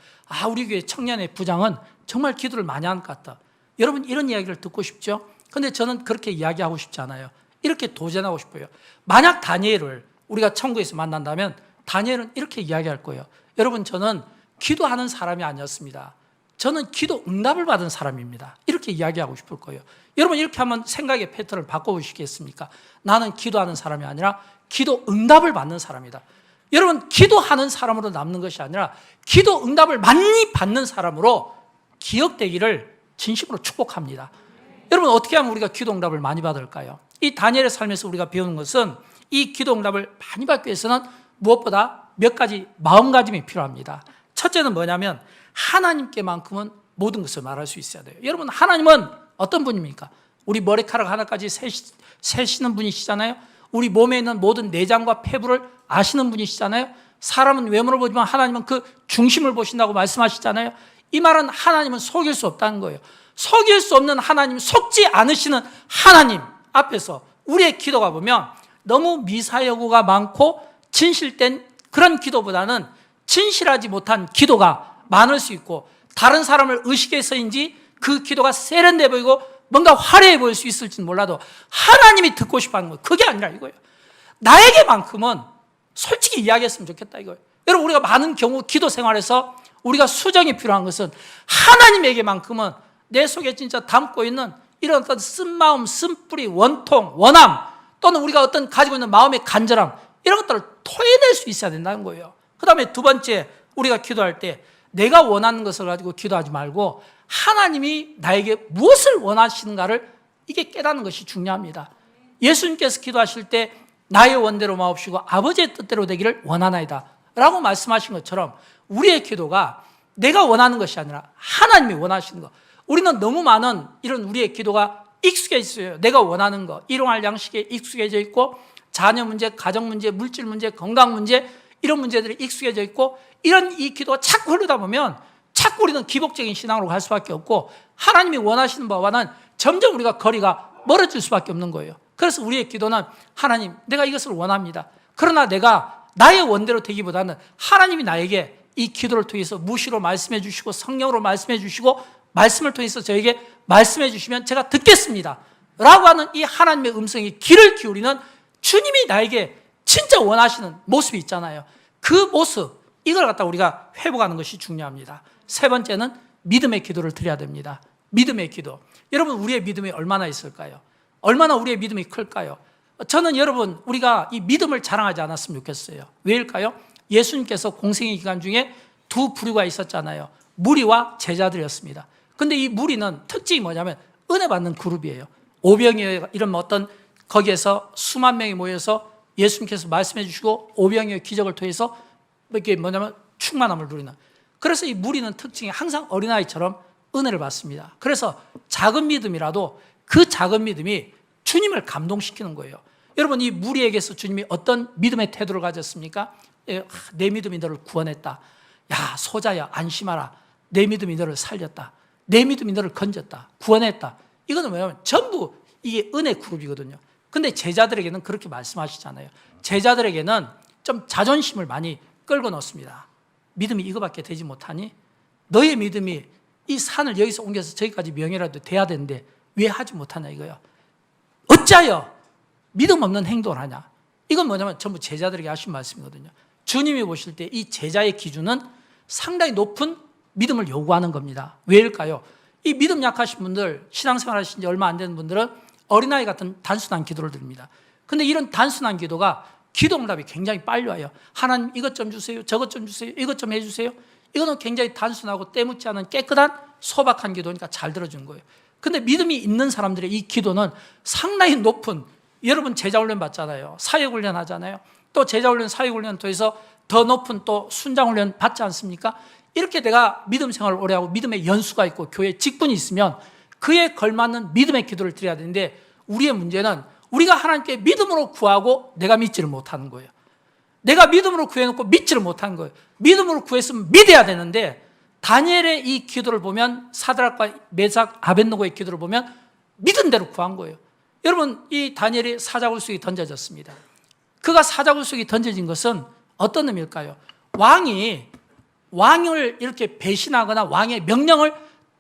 우리 교회 청년의 부장은 정말 기도를 많이 하는 것 같다. 여러분 이런 이야기를 듣고 싶죠? 근데 저는 그렇게 이야기하고 싶지 않아요. 이렇게 도전하고 싶어요. 만약 다니엘을 우리가 천국에서 만난다면 다니엘은 이렇게 이야기할 거예요. 여러분 저는 기도하는 사람이 아니었습니다. 저는 기도 응답을 받은 사람입니다. 이렇게 이야기하고 싶을 거예요. 여러분 이렇게 한번 생각의 패턴을 바꿔보시겠습니까? 나는 기도하는 사람이 아니라 기도 응답을 받는 사람이다. 여러분, 기도하는 사람으로 남는 것이 아니라 기도 응답을 많이 받는 사람으로 기억되기를 진심으로 축복합니다. 여러분, 어떻게 하면 우리가 기도 응답을 많이 받을까요? 이 다니엘의 삶에서 우리가 배우는 것은 이 기도 응답을 많이 받기 위해서는 무엇보다 몇 가지 마음가짐이 필요합니다. 첫째는 뭐냐면 하나님께만큼은 모든 것을 말할 수 있어야 돼요. 여러분, 하나님은 어떤 분입니까? 우리 머리카락 하나까지 세시는 분이시잖아요. 우리 몸에 있는 모든 내장과 폐부를 아시는 분이시잖아요. 사람은 외모를 보지만 하나님은 그 중심을 보신다고 말씀하시잖아요. 이 말은 하나님은 속일 수 없다는 거예요. 속일 수 없는 하나님, 속지 않으시는 하나님 앞에서 우리의 기도가 보면 너무 미사여구가 많고 진실된 그런 기도보다는 진실하지 못한 기도가 많을 수 있고, 다른 사람을 의식해서인지 그 기도가 세련돼 보이고 뭔가 화려해 보일 수 있을지는 몰라도 하나님이 듣고 싶어 하는 거예요. 그게 아니라 이거예요. 나에게만큼은 솔직히 이야기했으면 좋겠다 이거예요. 여러분, 우리가 많은 경우 기도 생활에서 우리가 수정이 필요한 것은 하나님에게만큼은 내 속에 진짜 담고 있는 이런 어떤 쓴마음, 쓴뿌리, 원통, 원함, 또는 우리가 어떤 가지고 있는 마음의 간절함, 이런 것들을 토해낼 수 있어야 된다는 거예요. 그 다음에 두 번째, 우리가 기도할 때 내가 원하는 것을 가지고 기도하지 말고 하나님이 나에게 무엇을 원하시는가를 이게 깨닫는 것이 중요합니다. 예수님께서 기도하실 때 나의 원대로 마옵시고 아버지의 뜻대로 되기를 원하나이다 라고 말씀하신 것처럼 우리의 기도가 내가 원하는 것이 아니라 하나님이 원하시는 것. 우리는 너무 많은 이런 우리의 기도가 익숙해 있어요. 내가 원하는 것, 일용할 양식에 익숙해져 있고, 자녀 문제, 가정 문제, 물질 문제, 건강 문제, 이런 문제들이 익숙해져 있고, 이런 이 기도가 자꾸 흐르다 보면 자꾸 우리는 기복적인 신앙으로 갈 수밖에 없고, 하나님이 원하시는 바와는 점점 우리가 거리가 멀어질 수밖에 없는 거예요. 그래서 우리의 기도는 하나님, 내가 이것을 원합니다. 그러나 내가 나의 원대로 되기보다는 하나님이 나에게 이 기도를 통해서 무시로 말씀해 주시고 성령으로 말씀해 주시고 말씀을 통해서 저에게 말씀해 주시면 제가 듣겠습니다 라고 하는 이 하나님의 음성에 귀를 기울이는 주님이 나에게 진짜 원하시는 모습이 있잖아요. 그 모습, 이걸 갖다 우리가 회복하는 것이 중요합니다. 세 번째는 믿음의 기도를 드려야 됩니다. 믿음의 기도. 여러분, 우리의 믿음이 얼마나 있을까요? 얼마나 우리의 믿음이 클까요? 저는 여러분, 우리가 이 믿음을 자랑하지 않았으면 좋겠어요. 왜일까요? 예수님께서 공생의 기간 중에 두 부류가 있었잖아요. 무리와 제자들이었습니다. 근데 이 무리는 특징이 뭐냐면 은혜 받는 그룹이에요. 오병이어 이런 어떤 거기에서 수만 명이 모여서 예수님께서 말씀해 주시고 오병이어 기적을 통해서 이게 뭐냐면 충만함을 누리는. 그래서 이 무리는 특징이 항상 어린아이처럼 은혜를 받습니다. 그래서 작은 믿음이라도 그 작은 믿음이 주님을 감동시키는 거예요. 여러분, 이 무리에게서 주님이 어떤 믿음의 태도를 가졌습니까? 내 믿음이 너를 구원했다. 야, 소자야, 안심하라. 내 믿음이 너를 살렸다. 내 믿음이 너를 건졌다. 구원했다. 이거는 뭐냐면 전부 이게 은혜 그룹이거든요. 근데 제자들에게는 그렇게 말씀하시잖아요. 제자들에게는 좀 자존심을 많이 끌고 놓습니다. 믿음이 이거밖에 되지 못하니? 너의 믿음이 이 산을 여기서 옮겨서 저기까지 명예라도 돼야 되는데 왜 하지 못하냐 이거요. 어찌하여 믿음 없는 행동을 하냐. 이건 뭐냐면 전부 제자들에게 하신 말씀이거든요. 주님이 보실 때 이 제자의 기준은 상당히 높은 믿음을 요구하는 겁니다. 왜일까요? 이 믿음 약하신 분들, 신앙생활 하신 지 얼마 안 되는 분들은 어린아이 같은 단순한 기도를 드립니다. 근데 이런 단순한 기도가 기도 응답이 굉장히 빨리 와요. 하나님 이것 좀 주세요. 저것 좀 주세요. 이것 좀 해주세요. 이거는 굉장히 단순하고 때묻지 않은 깨끗한 소박한 기도니까 잘 들어주는 거예요. 근데 믿음이 있는 사람들의 이 기도는 상당히 높은, 여러분 제자훈련 받잖아요. 사역훈련 하잖아요. 또 제자훈련, 사역훈련 통해서 더 높은 또 순장훈련 받지 않습니까? 이렇게 내가 믿음 생활을 오래 하고 믿음의 연수가 있고 교회 직분이 있으면 그에 걸맞는 믿음의 기도를 드려야 되는데, 우리의 문제는 우리가 하나님께 믿음으로 구하고 내가 믿지를 못하는 거예요. 내가 믿음으로 구해놓고 믿지를 못하는 거예요. 믿음으로 구했으면 믿어야 되는데, 다니엘의 이 기도를 보면, 사드락과 메삭, 아벳느고의 기도를 보면 믿은 대로 구한 거예요. 여러분, 이 다니엘이 사자굴 속에 던져졌습니다. 그가 사자굴 속에 던져진 것은 어떤 의미일까요? 왕을 이렇게 배신하거나 왕의 명령을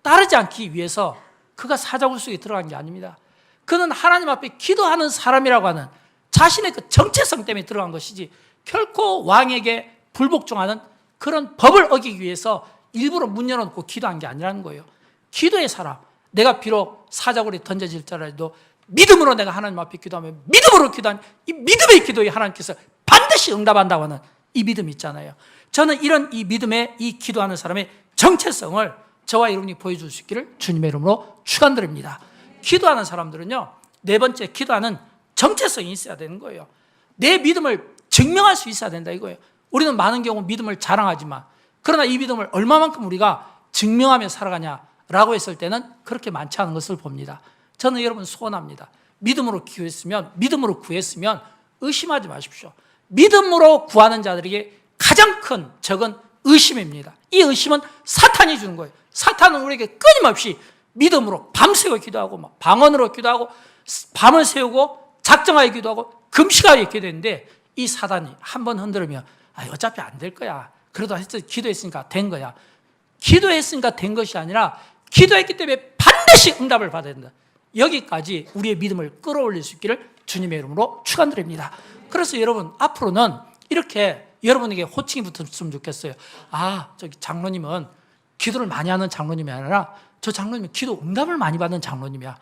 따르지 않기 위해서 그가 사자굴 속에 들어간 게 아닙니다. 그는 하나님 앞에 기도하는 사람이라고 하는 자신의 그 정체성 때문에 들어간 것이지, 결코 왕에게 불복종하는 그런 법을 어기기 위해서 일부러 문 열어놓고 기도한 게 아니라는 거예요. 기도의 사람, 내가 비록 사자굴에 던져질지라도 믿음으로 내가 하나님 앞에 기도하면, 믿음으로 기도하는 이 믿음의 기도에 하나님께서 반드시 응답한다고 하는 이 믿음 있잖아요. 저는 이런 이 믿음의 이 기도하는 사람의 정체성을 저와 여러분이 보여줄 수 있기를 주님의 이름으로 축원드립니다. 기도하는 사람들은요, 네 번째, 기도하는 정체성이 있어야 되는 거예요. 내 믿음을 증명할 수 있어야 된다 이거예요. 우리는 많은 경우 믿음을 자랑하지만, 그러나 이 믿음을 얼마만큼 우리가 증명하며 살아가냐라고 했을 때는 그렇게 많지 않은 것을 봅니다. 저는 여러분 소원합니다. 믿음으로 기도했으면, 믿음으로 구했으면 의심하지 마십시오. 믿음으로 구하는 자들에게 가장 큰 적은 의심입니다. 이 의심은 사탄이 주는 거예요. 사탄은 우리에게 끊임없이 믿음으로 밤새워 기도하고 방언으로 기도하고 밤을 새우고 작정하게 기도하고 금식하게 기도했는데, 이 사단이 한번 흔들면 어차피 안 될 거야. 그래도 기도했으니까 된 거야. 기도했으니까 된 것이 아니라 기도했기 때문에 반드시 응답을 받아야 된다. 여기까지 우리의 믿음을 끌어올릴 수 있기를 주님의 이름으로 축원드립니다. 그래서 여러분 앞으로는 이렇게 여러분에게 호칭이 붙었으면 좋겠어요. 저기 장로님은 기도를 많이 하는 장로님이 아니라 저 장로님은 기도 응답을 많이 받는 장로님이야.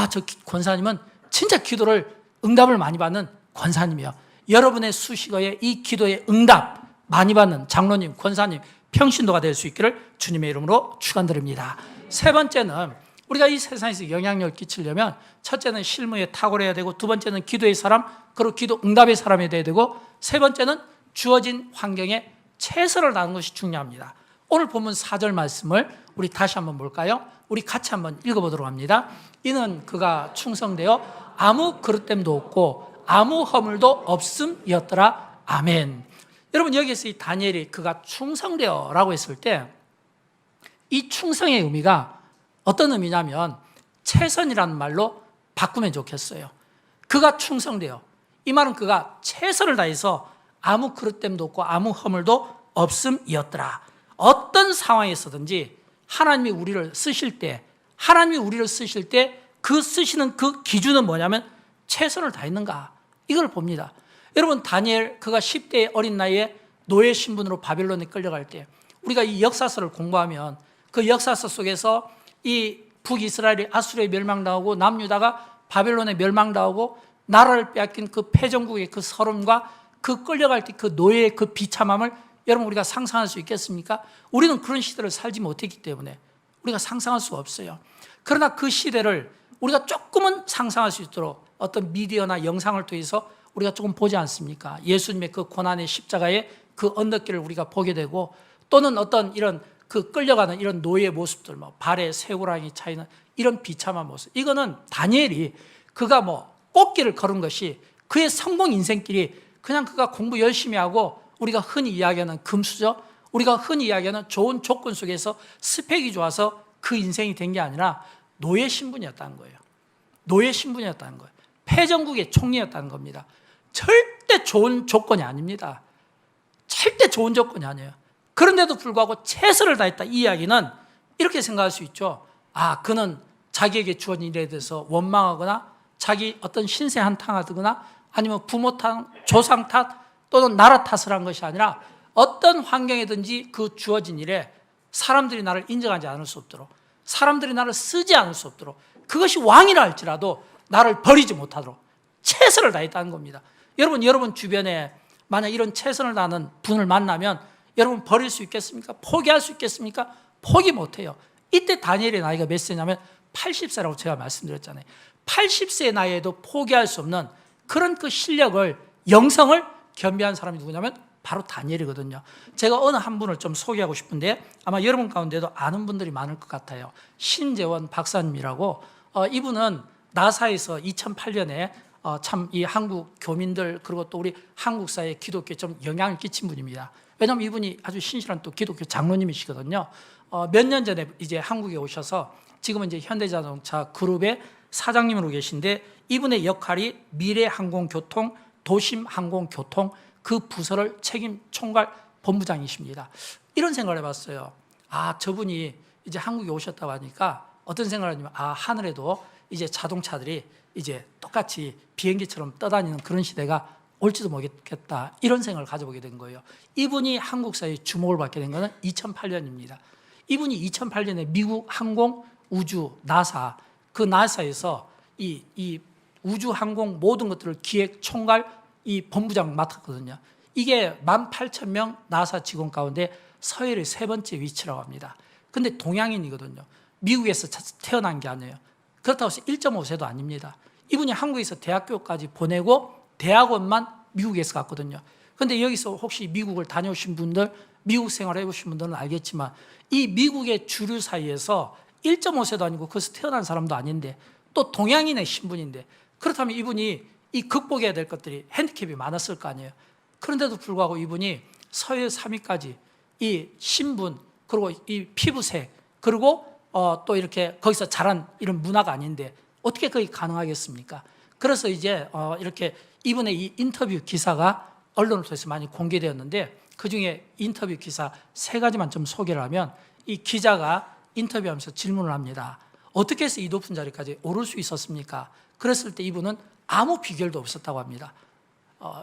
저 권사님은 진짜 기도를 응답을 많이 받는 권사님이야. 여러분의 수식어에 이 기도의 응답 많이 받는 장로님, 권사님, 평신도가 될 수 있기를 주님의 이름으로 축원드립니다. 세 번째는 우리가 이 세상에서 영향력을 끼치려면 첫째는 실무에 탁월해야 되고, 두 번째는 기도의 사람, 그리고 기도 응답의 사람이 돼야 되고, 세 번째는 주어진 환경에 최선을 다하는 것이 중요합니다. 오늘 본문 4절 말씀을 우리 다시 한번 볼까요? 우리 같이 한번 읽어보도록 합니다. 이는 그가 충성되어 아무 그릇됨도 없고 아무 허물도 없음이었더라. 아멘. 여러분 여기에서 이 다니엘이 그가 충성되어 라고 했을 때 이 충성의 의미가 어떤 의미냐면 최선이라는 말로 바꾸면 좋겠어요. 그가 충성되어, 이 말은 그가 최선을 다해서 아무 그릇됨도 없고 아무 허물도 없음이었더라. 어떤 상황에서든지 하나님이 우리를 쓰실 때 그 쓰시는 그 기준은 뭐냐면 최선을 다했는가, 이걸 봅니다. 여러분 다니엘, 그가 10대의 어린 나이에 노예 신분으로 바벨론에 끌려갈 때 우리가 이 역사서를 공부하면 그 역사서 속에서 이 북이스라엘이 아수르에 멸망당하고 남유다가 바벨론에 멸망당하고 나라를 빼앗긴 그 패전국의 그 서름과 그 끌려갈 때 그 노예의 그 비참함을 여러분 우리가 상상할 수 있겠습니까? 우리는 그런 시대를 살지 못했기 때문에 우리가 상상할 수가 없어요. 그러나 그 시대를 우리가 조금은 상상할 수 있도록 어떤 미디어나 영상을 통해서 우리가 조금 보지 않습니까? 예수님의 그 고난의 십자가의 그 언덕길을 우리가 보게 되고, 또는 어떤 이런 그 끌려가는 이런 노예의 모습들, 발에 새우랑이 차이는 이런 비참한 모습. 이거는 다니엘이 그가 꽃길을 걸은 것이 그의 성공 인생길이 그냥 그가 공부 열심히 하고 우리가 흔히 이야기하는 금수저, 우리가 흔히 이야기하는 좋은 조건 속에서 스펙이 좋아서 그 인생이 된 게 아니라 노예 신분이었다는 거예요. 노예 신분이었다는 거예요. 패전국의 총리였다는 겁니다. 절대 좋은 조건이 아닙니다. 절대 좋은 조건이 아니에요. 그런데도 불구하고 최선을 다했다, 이 이야기는 이렇게 생각할 수 있죠. 그는 자기에게 주어진 일에 대해서 원망하거나 자기 어떤 신세 한탄하거나 아니면 부모 탓, 조상 탓 또는 나라 탓을 한 것이 아니라 어떤 환경이든지 그 주어진 일에 사람들이 나를 인정하지 않을 수 없도록, 사람들이 나를 쓰지 않을 수 없도록, 그것이 왕이라 할지라도 나를 버리지 못하도록 최선을 다했다는 겁니다. 여러분 주변에 만약 이런 최선을 다하는 분을 만나면 여러분 버릴 수 있겠습니까? 포기할 수 있겠습니까? 포기 못해요. 이때 다니엘의 나이가 몇 세냐면 80세라고 제가 말씀드렸잖아요. 80세의 나이에도 포기할 수 없는 그런 그 실력을, 영성을 겸비한 사람이 누구냐면 바로 다니엘이거든요. 제가 어느 한 분을 좀 소개하고 싶은데 아마 여러분 가운데도 아는 분들이 많을 것 같아요. 신재원 박사님이라고, 이분은 나사에서 2008년에 참 이 한국 교민들 그리고 또 우리 한국 사회에 기독교에 좀 영향을 끼친 분입니다. 왜냐하면 이분이 아주 신실한 또 기독교 장로님이시거든요. 몇 년 전에 이제 한국에 오셔서 지금은 이제 현대자동차 그룹의 사장님으로 계신데, 이분의 역할이 미래항공교통, 도심항공교통 그 부서를 책임 총괄 본부장이십니다. 이런 생각을 해봤어요. 저분이 이제 한국에 오셨다고 하니까 어떤 생각을 하냐면 하늘에도 이제 자동차들이 이제 똑같이 비행기처럼 떠다니는 그런 시대가 올지도 모르겠다, 이런 생각을 가져보게 된 거예요. 이분이 한국 사회에 주목을 받게 된 것은 2008년입니다. 이분이 2008년에 미국 항공 우주 나사, 그 나사에서 이 우주 항공 모든 것들을 기획 총괄 이 본부장 맡았거든요. 이게 18,000명 나사 직원 가운데 서열의 세 번째 위치라고 합니다. 근데 동양인이거든요. 미국에서 태어난 게 아니에요. 그렇다고 해서 1.5세도 아닙니다. 이분이 한국에서 대학교까지 보내고 대학원만 미국에서 갔거든요. 근데 여기서 혹시 미국을 다녀오신 분들, 미국 생활을 해보신 분들은 알겠지만 이 미국의 주류 사이에서 1.5세도 아니고 거기서 태어난 사람도 아닌데 또 동양인의 신분인데 그렇다면 이분이 이 극복해야 될 것들이 핸디캡이 많았을 거 아니에요. 그런데도 불구하고 이분이 서열 3위까지 이 신분 그리고 이 피부색 그리고 또 이렇게 거기서 자란 이런 문화가 아닌데 어떻게 그게 가능하겠습니까? 그래서 이제 이렇게 이분의 이 인터뷰 기사가 언론을 통해서 많이 공개되었는데 그중에 인터뷰 기사 3가지만 좀 소개를 하면 이 기자가 인터뷰하면서 질문을 합니다. 어떻게 해서 이 높은 자리까지 오를 수 있었습니까? 그랬을 때 이분은 아무 비결도 없었다고 합니다.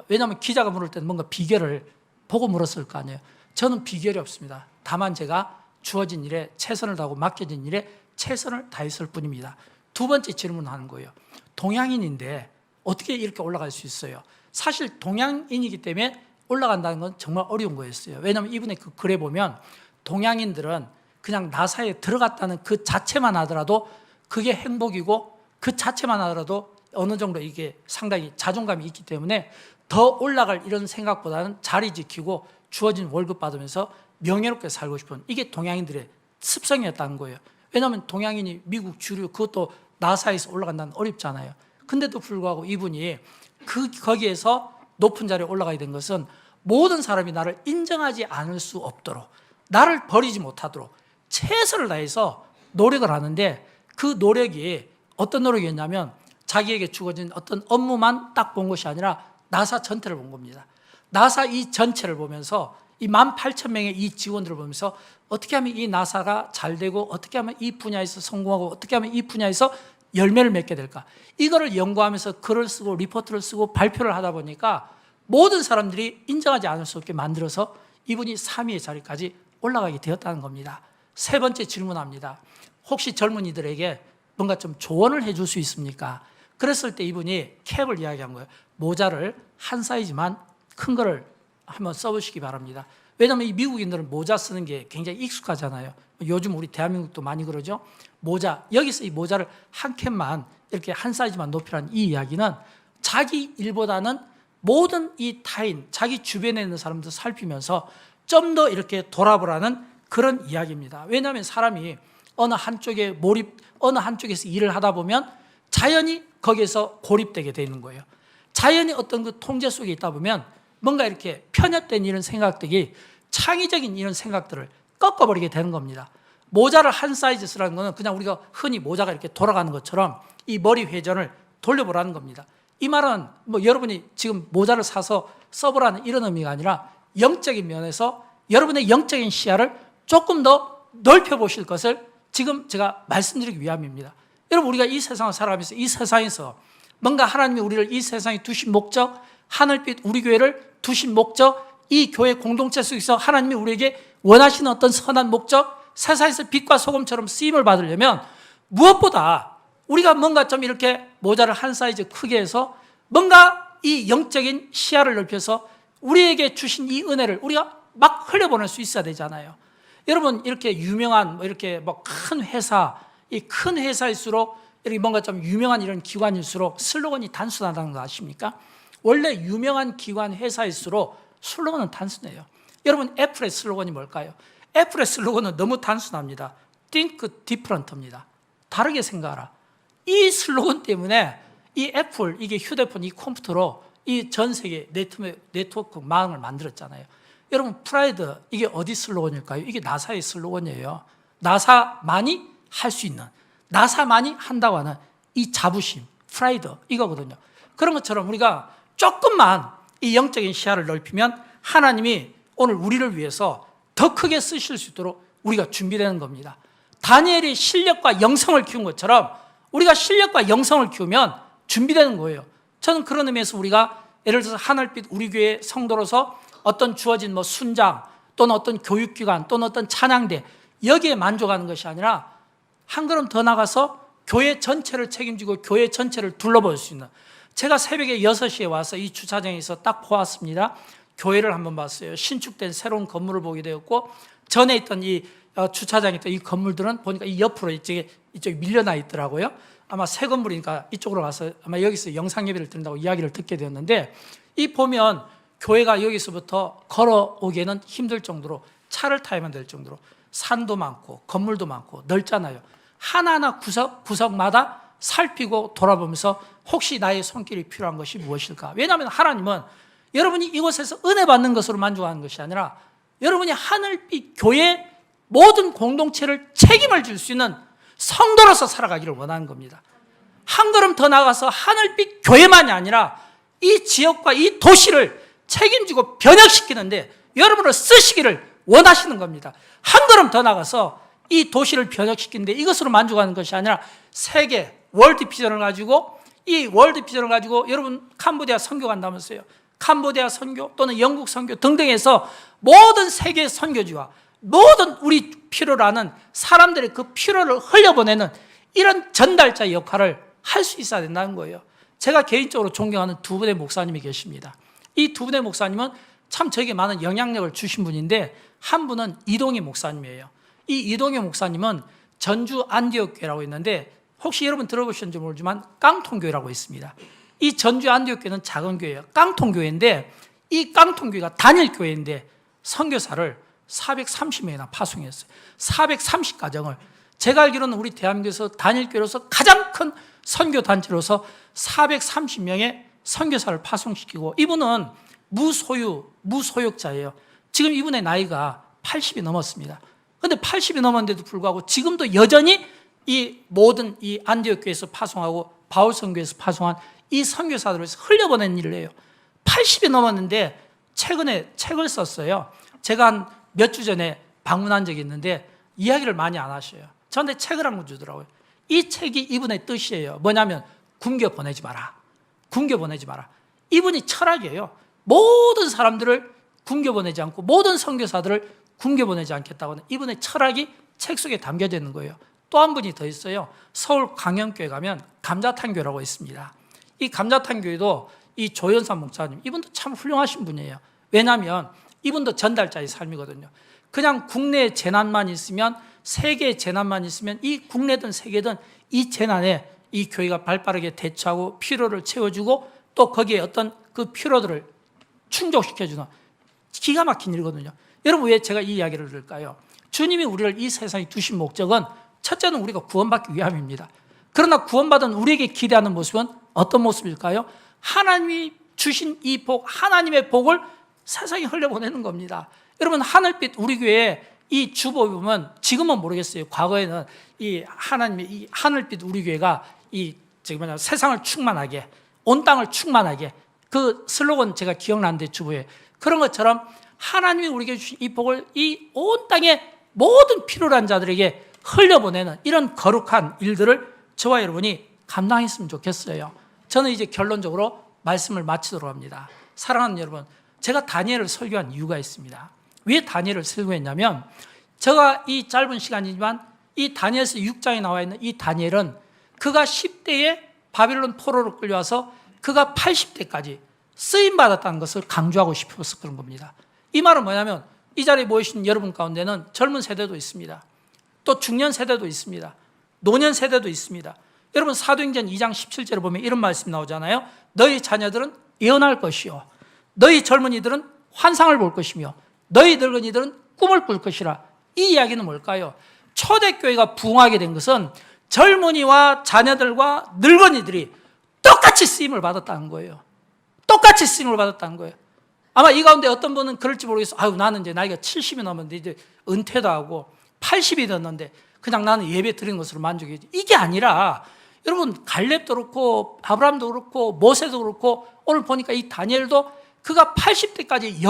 왜냐하면 기자가 물을 때는 뭔가 비결을 보고 물었을 거 아니에요. 저는 비결이 없습니다. 다만 제가 주어진 일에 최선을 다하고 맡겨진 일에 최선을 다했을 뿐입니다. 두 번째 질문을 하는 거예요. 동양인인데 어떻게 이렇게 올라갈 수 있어요? 사실 동양인이기 때문에 올라간다는 건 정말 어려운 거였어요. 왜냐하면 이분의 그 글에 보면 동양인들은 그냥 나사에 들어갔다는 그 자체만 하더라도 그게 행복이고 그 자체만 하더라도 어느 정도 이게 상당히 자존감이 있기 때문에 더 올라갈 이런 생각보다는 자리 지키고 주어진 월급 받으면서 명예롭게 살고 싶은 이게 동양인들의 습성이었다는 거예요. 왜냐하면 동양인이 미국 주류 그것도 나사에서 올라간다는 어렵잖아요. 근데도 불구하고 이분이 거기에서 높은 자리에 올라가야 된 것은 모든 사람이 나를 인정하지 않을 수 없도록 나를 버리지 못하도록 최선을 다해서 노력을 하는데 그 노력이 어떤 노력이었냐면 자기에게 주어진 어떤 업무만 딱 본 것이 아니라 나사 전체를 본 겁니다. 나사 이 전체를 보면서 이 18,000명의 이 직원들을 보면서 어떻게 하면 이 나사가 잘 되고 어떻게 하면 이 분야에서 성공하고 어떻게 하면 이 분야에서 열매를 맺게 될까 이거를 연구하면서 글을 쓰고 리포트를 쓰고 발표를 하다 보니까 모든 사람들이 인정하지 않을 수 없게 만들어서 이분이 3위의 자리까지 올라가게 되었다는 겁니다. 세 번째 질문합니다. 혹시 젊은이들에게 뭔가 좀 조언을 해줄 수 있습니까? 그랬을 때 이분이 캡을 이야기한 거예요. 모자를 한 사이즈만 큰 거를 한번 써보시기 바랍니다. 왜냐하면 이 미국인들은 모자 쓰는 게 굉장히 익숙하잖아요. 요즘 우리 대한민국도 많이 그러죠. 모자, 여기서 이 모자를 한 캡만 이렇게 한 사이즈만 높이라는 이 이야기는 자기 일보다는 모든 이 타인, 자기 주변에 있는 사람들 살피면서 좀 더 이렇게 돌아보라는 그런 이야기입니다. 왜냐하면 사람이 어느 한쪽에서 일을 하다 보면 자연히 거기에서 고립되게 되는 거예요. 자연히 어떤 그 통제 속에 있다 보면 뭔가 이렇게 편협된 이런 생각들이 창의적인 이런 생각들을 꺾어버리게 되는 겁니다. 모자를 한 사이즈 쓰라는 것은 그냥 우리가 흔히 모자가 이렇게 돌아가는 것처럼 이 머리 회전을 돌려보라는 겁니다. 이 말은 뭐 여러분이 지금 모자를 사서 써보라는 이런 의미가 아니라 영적인 면에서 여러분의 영적인 시야를 조금 더 넓혀보실 것을 지금 제가 말씀드리기 위함입니다. 여러분 우리가 이 세상을 살아가면서 이 세상에서 뭔가 하나님이 우리를 이 세상에 두신 목적, 하늘빛 우리 교회를 두신 목적, 이 교회 공동체 속에서 하나님이 우리에게 원하시는 어떤 선한 목적, 세상에서 빛과 소금처럼 쓰임을 받으려면 무엇보다 우리가 뭔가 좀 이렇게 모자를 한 사이즈 크게 해서 뭔가 이 영적인 시야를 넓혀서 우리에게 주신 이 은혜를 우리가 막 흘려보낼 수 있어야 되잖아요. 여러분 이렇게 유명한 이렇게 뭐 큰 회사, 이 큰 회사일수록 이렇게 뭔가 좀 유명한 이런 기관일수록 슬로건이 단순하다는 거 아십니까? 원래 유명한 기관 회사일수록 슬로건은 단순해요. 여러분 애플의 슬로건이 뭘까요? 애플의 슬로건은 너무 단순합니다. Think different입니다. 다르게 생각하라. 이 슬로건 때문에 이 애플, 이게 휴대폰, 이 컴퓨터로 이 전 세계 네트워크 망을 만들었잖아요. 여러분 프라이드, 이게 어디 슬로건일까요? 이게 나사의 슬로건이에요. 나사만이 할 수 있는, 나사만이 한다고 하는 이 자부심, 프라이드 이거거든요. 그런 것처럼 우리가 조금만 이 영적인 시야를 넓히면 하나님이 오늘 우리를 위해서 더 크게 쓰실 수 있도록 우리가 준비되는 겁니다. 다니엘이 실력과 영성을 키운 것처럼 우리가 실력과 영성을 키우면 준비되는 거예요. 저는 그런 의미에서 우리가 예를 들어서 하늘빛 우리 교회 성도로서 어떤 주어진 뭐 순장 또는 어떤 교육기관 또는 어떤 찬양대 여기에 만족하는 것이 아니라 한 걸음 더 나가서 교회 전체를 책임지고 교회 전체를 둘러볼 수 있는, 제가 새벽에 6시에 와서 이 주차장에서 딱 보았습니다. 교회를 한번 봤어요. 신축된 새로운 건물을 보게 되었고, 전에 있던 이 주차장에 있던 이 건물들은 보니까 이 옆으로 이쪽에 밀려나 있더라고요. 아마 새 건물이니까 이쪽으로 가서 아마 여기서 영상 예배를 드린다고 이야기를 듣게 되었는데, 이 보면 교회가 여기서부터 걸어오기에는 힘들 정도로, 차를 타야만 될 정도로 산도 많고 건물도 많고 넓잖아요. 하나하나 구석마다 살피고 돌아보면서 혹시 나의 손길이 필요한 것이 무엇일까? 왜냐하면 하나님은 여러분이 이곳에서 은혜 받는 것으로 만족하는 것이 아니라 여러분이 하늘빛 교회 모든 공동체를 책임을 질 수 있는 성도로서 살아가기를 원하는 겁니다. 한 걸음 더 나아가서 하늘빛 교회만이 아니라 이 지역과 이 도시를 책임지고 변혁시키는데 여러분을 쓰시기를 원하시는 겁니다. 한 걸음 더 나가서 이 도시를 변혁시키는데 이것으로 만족하는 것이 아니라 세계 월드 비전을 가지고, 이 월드 비전을 가지고 여러분 캄보디아 선교 간다면서요. 캄보디아 선교 또는 영국 선교 등등해서 모든 세계 선교지와 모든 우리 필요로 하는 사람들의 그 필요를 흘려보내는 이런 전달자 역할을 할 수 있어야 된다는 거예요. 제가 개인적으로 존경하는 두 분의 목사님이 계십니다. 이 두 분의 목사님은 참 저에게 많은 영향력을 주신 분인데, 한 분은 이동희 목사님이에요. 이 이동희 목사님은 전주 안디옥 교회라고 있는데, 혹시 여러분 들어보셨는지 모르지만 깡통교회라고 있습니다. 이 전주 안디옥 교회는 작은 교회예요. 깡통교회인데, 이 깡통교회가 단일교회인데 선교사를 430명이나 파송했어요. 430가정을. 제가 알기로는 우리 대한민국에서 단일교회로서 가장 큰 선교단체로서 430명의 선교사를 파송시키고, 이분은 무소유자예요. 지금 이분의 나이가 80이 넘었습니다. 그런데 80이 넘었는데도 불구하고 지금도 여전히 이 모든 이 안디옥 교회에서 파송하고 바울 선교에서 파송한 이 선교사들을 흘려보낸 일을 해요. 80이 넘었는데 최근에 책을 썼어요. 제가 한 몇 주 전에 방문한 적이 있는데 이야기를 많이 안 하셔요. 저한테 책을 한 권 주더라고요. 이 책이 이분의 뜻이에요. 뭐냐면 굶겨 보내지 마라. 굶겨 보내지 마라. 이분이 철학이에요. 모든 사람들을 굶겨 보내지 않고 모든 선교사들을 굶겨 보내지 않겠다고 하는 이분의 철학이 책 속에 담겨져 있는 거예요. 또 한 분이 더 있어요. 서울 광영교회 가면 감자탕교회라고 있습니다. 이 감자탕교회도 이 조연산 목사님, 이분도 참 훌륭하신 분이에요. 왜냐하면 이분도 전달자의 삶이거든요. 그냥 국내 재난만 있으면, 세계의 재난만 있으면 이 국내든 세계든 이 재난에 이 교회가 발빠르게 대처하고 필요를 채워주고 또 거기에 어떤 그 필요들을 충족시켜주는 기가 막힌 일이거든요. 여러분, 왜 제가 이 이야기를 들을까요? 주님이 우리를 이 세상에 두신 목적은 첫째는 우리가 구원받기 위함입니다. 그러나 구원받은 우리에게 기대하는 모습은 어떤 모습일까요? 하나님이 주신 이 복, 하나님의 복을 세상에 흘려보내는 겁니다. 여러분, 하늘빛 우리 교회 이 주보에 보면, 지금은 모르겠어요. 과거에는 이 하나님의 이 하늘빛 우리 교회가 세상을 충만하게, 온 땅을 충만하게, 그 슬로건 제가 기억나는데 주보에 그런 것처럼 하나님이 우리에게 주신 이 복을 이 온 땅의 모든 필요로 한 자들에게 흘려보내는 이런 거룩한 일들을 저와 여러분이 감당했으면 좋겠어요. 저는 이제 결론적으로 말씀을 마치도록 합니다. 사랑하는 여러분, 제가 다니엘을 설교한 이유가 있습니다. 왜 다니엘을 설교했냐면, 제가 이 짧은 시간이지만 이 다니엘서 6장에 나와 있는 이 다니엘은 그가 10대에 바빌론 포로로 끌려와서 그가 80대까지 쓰임받았다는 것을 강조하고 싶어서 그런 겁니다. 이 말은 뭐냐면, 이 자리에 모이신 여러분 가운데는 젊은 세대도 있습니다. 또 중년 세대도 있습니다. 노년 세대도 있습니다. 여러분, 사도행전 2장 17절에 보면 이런 말씀이 나오잖아요. 너희 자녀들은 예언할 것이요, 너희 젊은이들은 환상을 볼 것이며 너희 늙은이들은 꿈을 꿀 것이라. 이 이야기는 뭘까요? 초대교회가 부흥하게 된 것은 젊은이와 자녀들과 늙은이들이 똑같이 쓰임을 받았다는 거예요. 똑같이 쓰임을 받았다는 거예요. 아마 이 가운데 어떤 분은 그럴지 모르겠어요. 아유, 나는 이제 나이가 70이 넘었는데 이제 은퇴도 하고 80이 됐는데 그냥 나는 예배 드리는 것으로 만족이지. 이게 아니라 여러분, 갈렙도 그렇고 아브라함도 그렇고 모세도 그렇고 오늘 보니까 이 다니엘도 그가 80대까지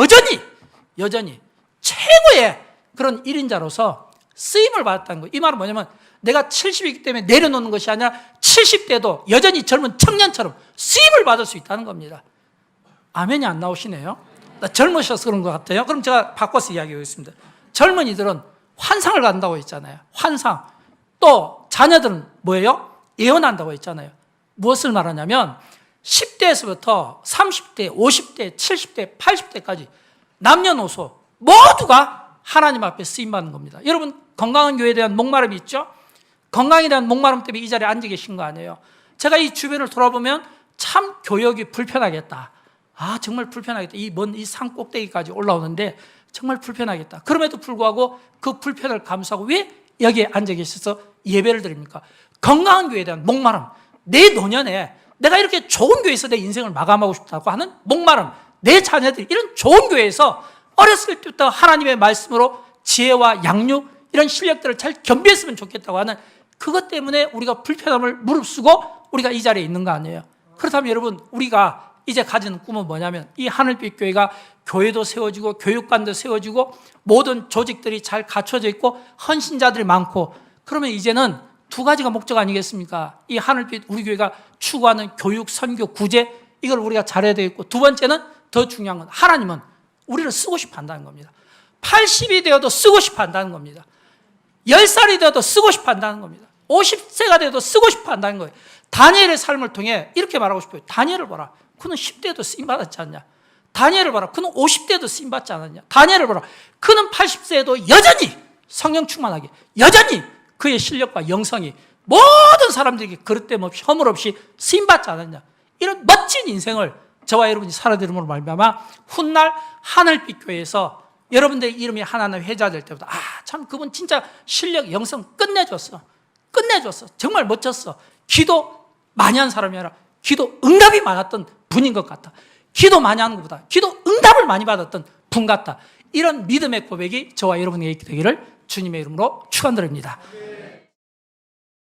여전히 최고의 그런 1인자로서 쓰임을 받았다는 거예요. 이 말은 뭐냐면, 내가 70이기 때문에 내려놓는 것이 아니라 70대도 여전히 젊은 청년처럼 쓰임을 받을 수 있다는 겁니다. 아멘이 안 나오시네요. 나 젊으셔서 그런 것 같아요. 그럼 제가 바꿔서 이야기하겠습니다. 젊은이들은 환상을 갖는다고 했잖아요. 환상. 또 자녀들은 뭐예요? 예언한다고 했잖아요. 무엇을 말하냐면, 10대에서부터 30대, 50대, 70대, 80대까지 남녀노소 모두가 하나님 앞에 쓰임받는 겁니다. 여러분 건강한 교회에 대한 목마름이 있죠? 건강에 대한 목마름 때문에 이 자리에 앉아 계신 거 아니에요? 제가 이 주변을 돌아보면 참 교역이 불편하겠다. 아 정말 불편하겠다. 이 먼 이 산 꼭대기까지 올라오는데 정말 불편하겠다. 그럼에도 불구하고 그 불편을 감수하고 왜 여기에 앉아 계셔서 예배를 드립니까? 건강한 교회에 대한 목마름, 내 노년에 내가 이렇게 좋은 교회에서 내 인생을 마감하고 싶다고 하는 목마름, 내 자녀들이 이런 좋은 교회에서 어렸을 때부터 하나님의 말씀으로 지혜와 양육 이런 실력들을 잘 겸비했으면 좋겠다고 하는 그것 때문에 우리가 불편함을 무릅쓰고 우리가 이 자리에 있는 거 아니에요? 그렇다면 여러분 우리가 이제 가지는 꿈은 뭐냐면 이 하늘빛 교회가 교회도 세워지고 교육관도 세워지고 모든 조직들이 잘 갖춰져 있고 헌신자들이 많고 그러면 이제는 두 가지가 목적 아니겠습니까? 이 하늘빛 우리 교회가 추구하는 교육, 선교, 구제 이걸 우리가 잘해야 되겠고 두 번째는 더 중요한 건 하나님은 우리를 쓰고 싶어 한다는 겁니다. 80이 되어도 쓰고 싶어 한다는 겁니다. 10살이 되어도 쓰고 싶어 한다는 겁니다. 50세가 되어도 쓰고 싶어 한다는 거예요. 다니엘의 삶을 통해 이렇게 말하고 싶어요. 다니엘을 봐라. 그는 10대에도 쓰임받았지 않냐? 다니엘을 봐라. 그는 50대에도 쓰임받지 않았냐? 다니엘을 봐라. 그는 80세에도 여전히 성령 충만하게 여전히 그의 실력과 영성이 모든 사람들에게 그릇됨 없이 허물 없이 쓰임받지 않았냐? 이런 멋진 인생을 저와 여러분이 살아들음으로 말미암아 훗날 하늘빛 교회에서 여러분들의 이름이 하나하나 회자될 때부터 참 그분 진짜 실력, 영성 끝내줬어. 정말 멋졌어. 기도 많이 한 사람이 아니라 기도 응답이 많았던 분인 것 같다. 기도 많이 하는 것보다 기도 응답을 많이 받았던 분 같다. 이런 믿음의 고백이 저와 여러분에게 되기를 주님의 이름으로 축원드립니다.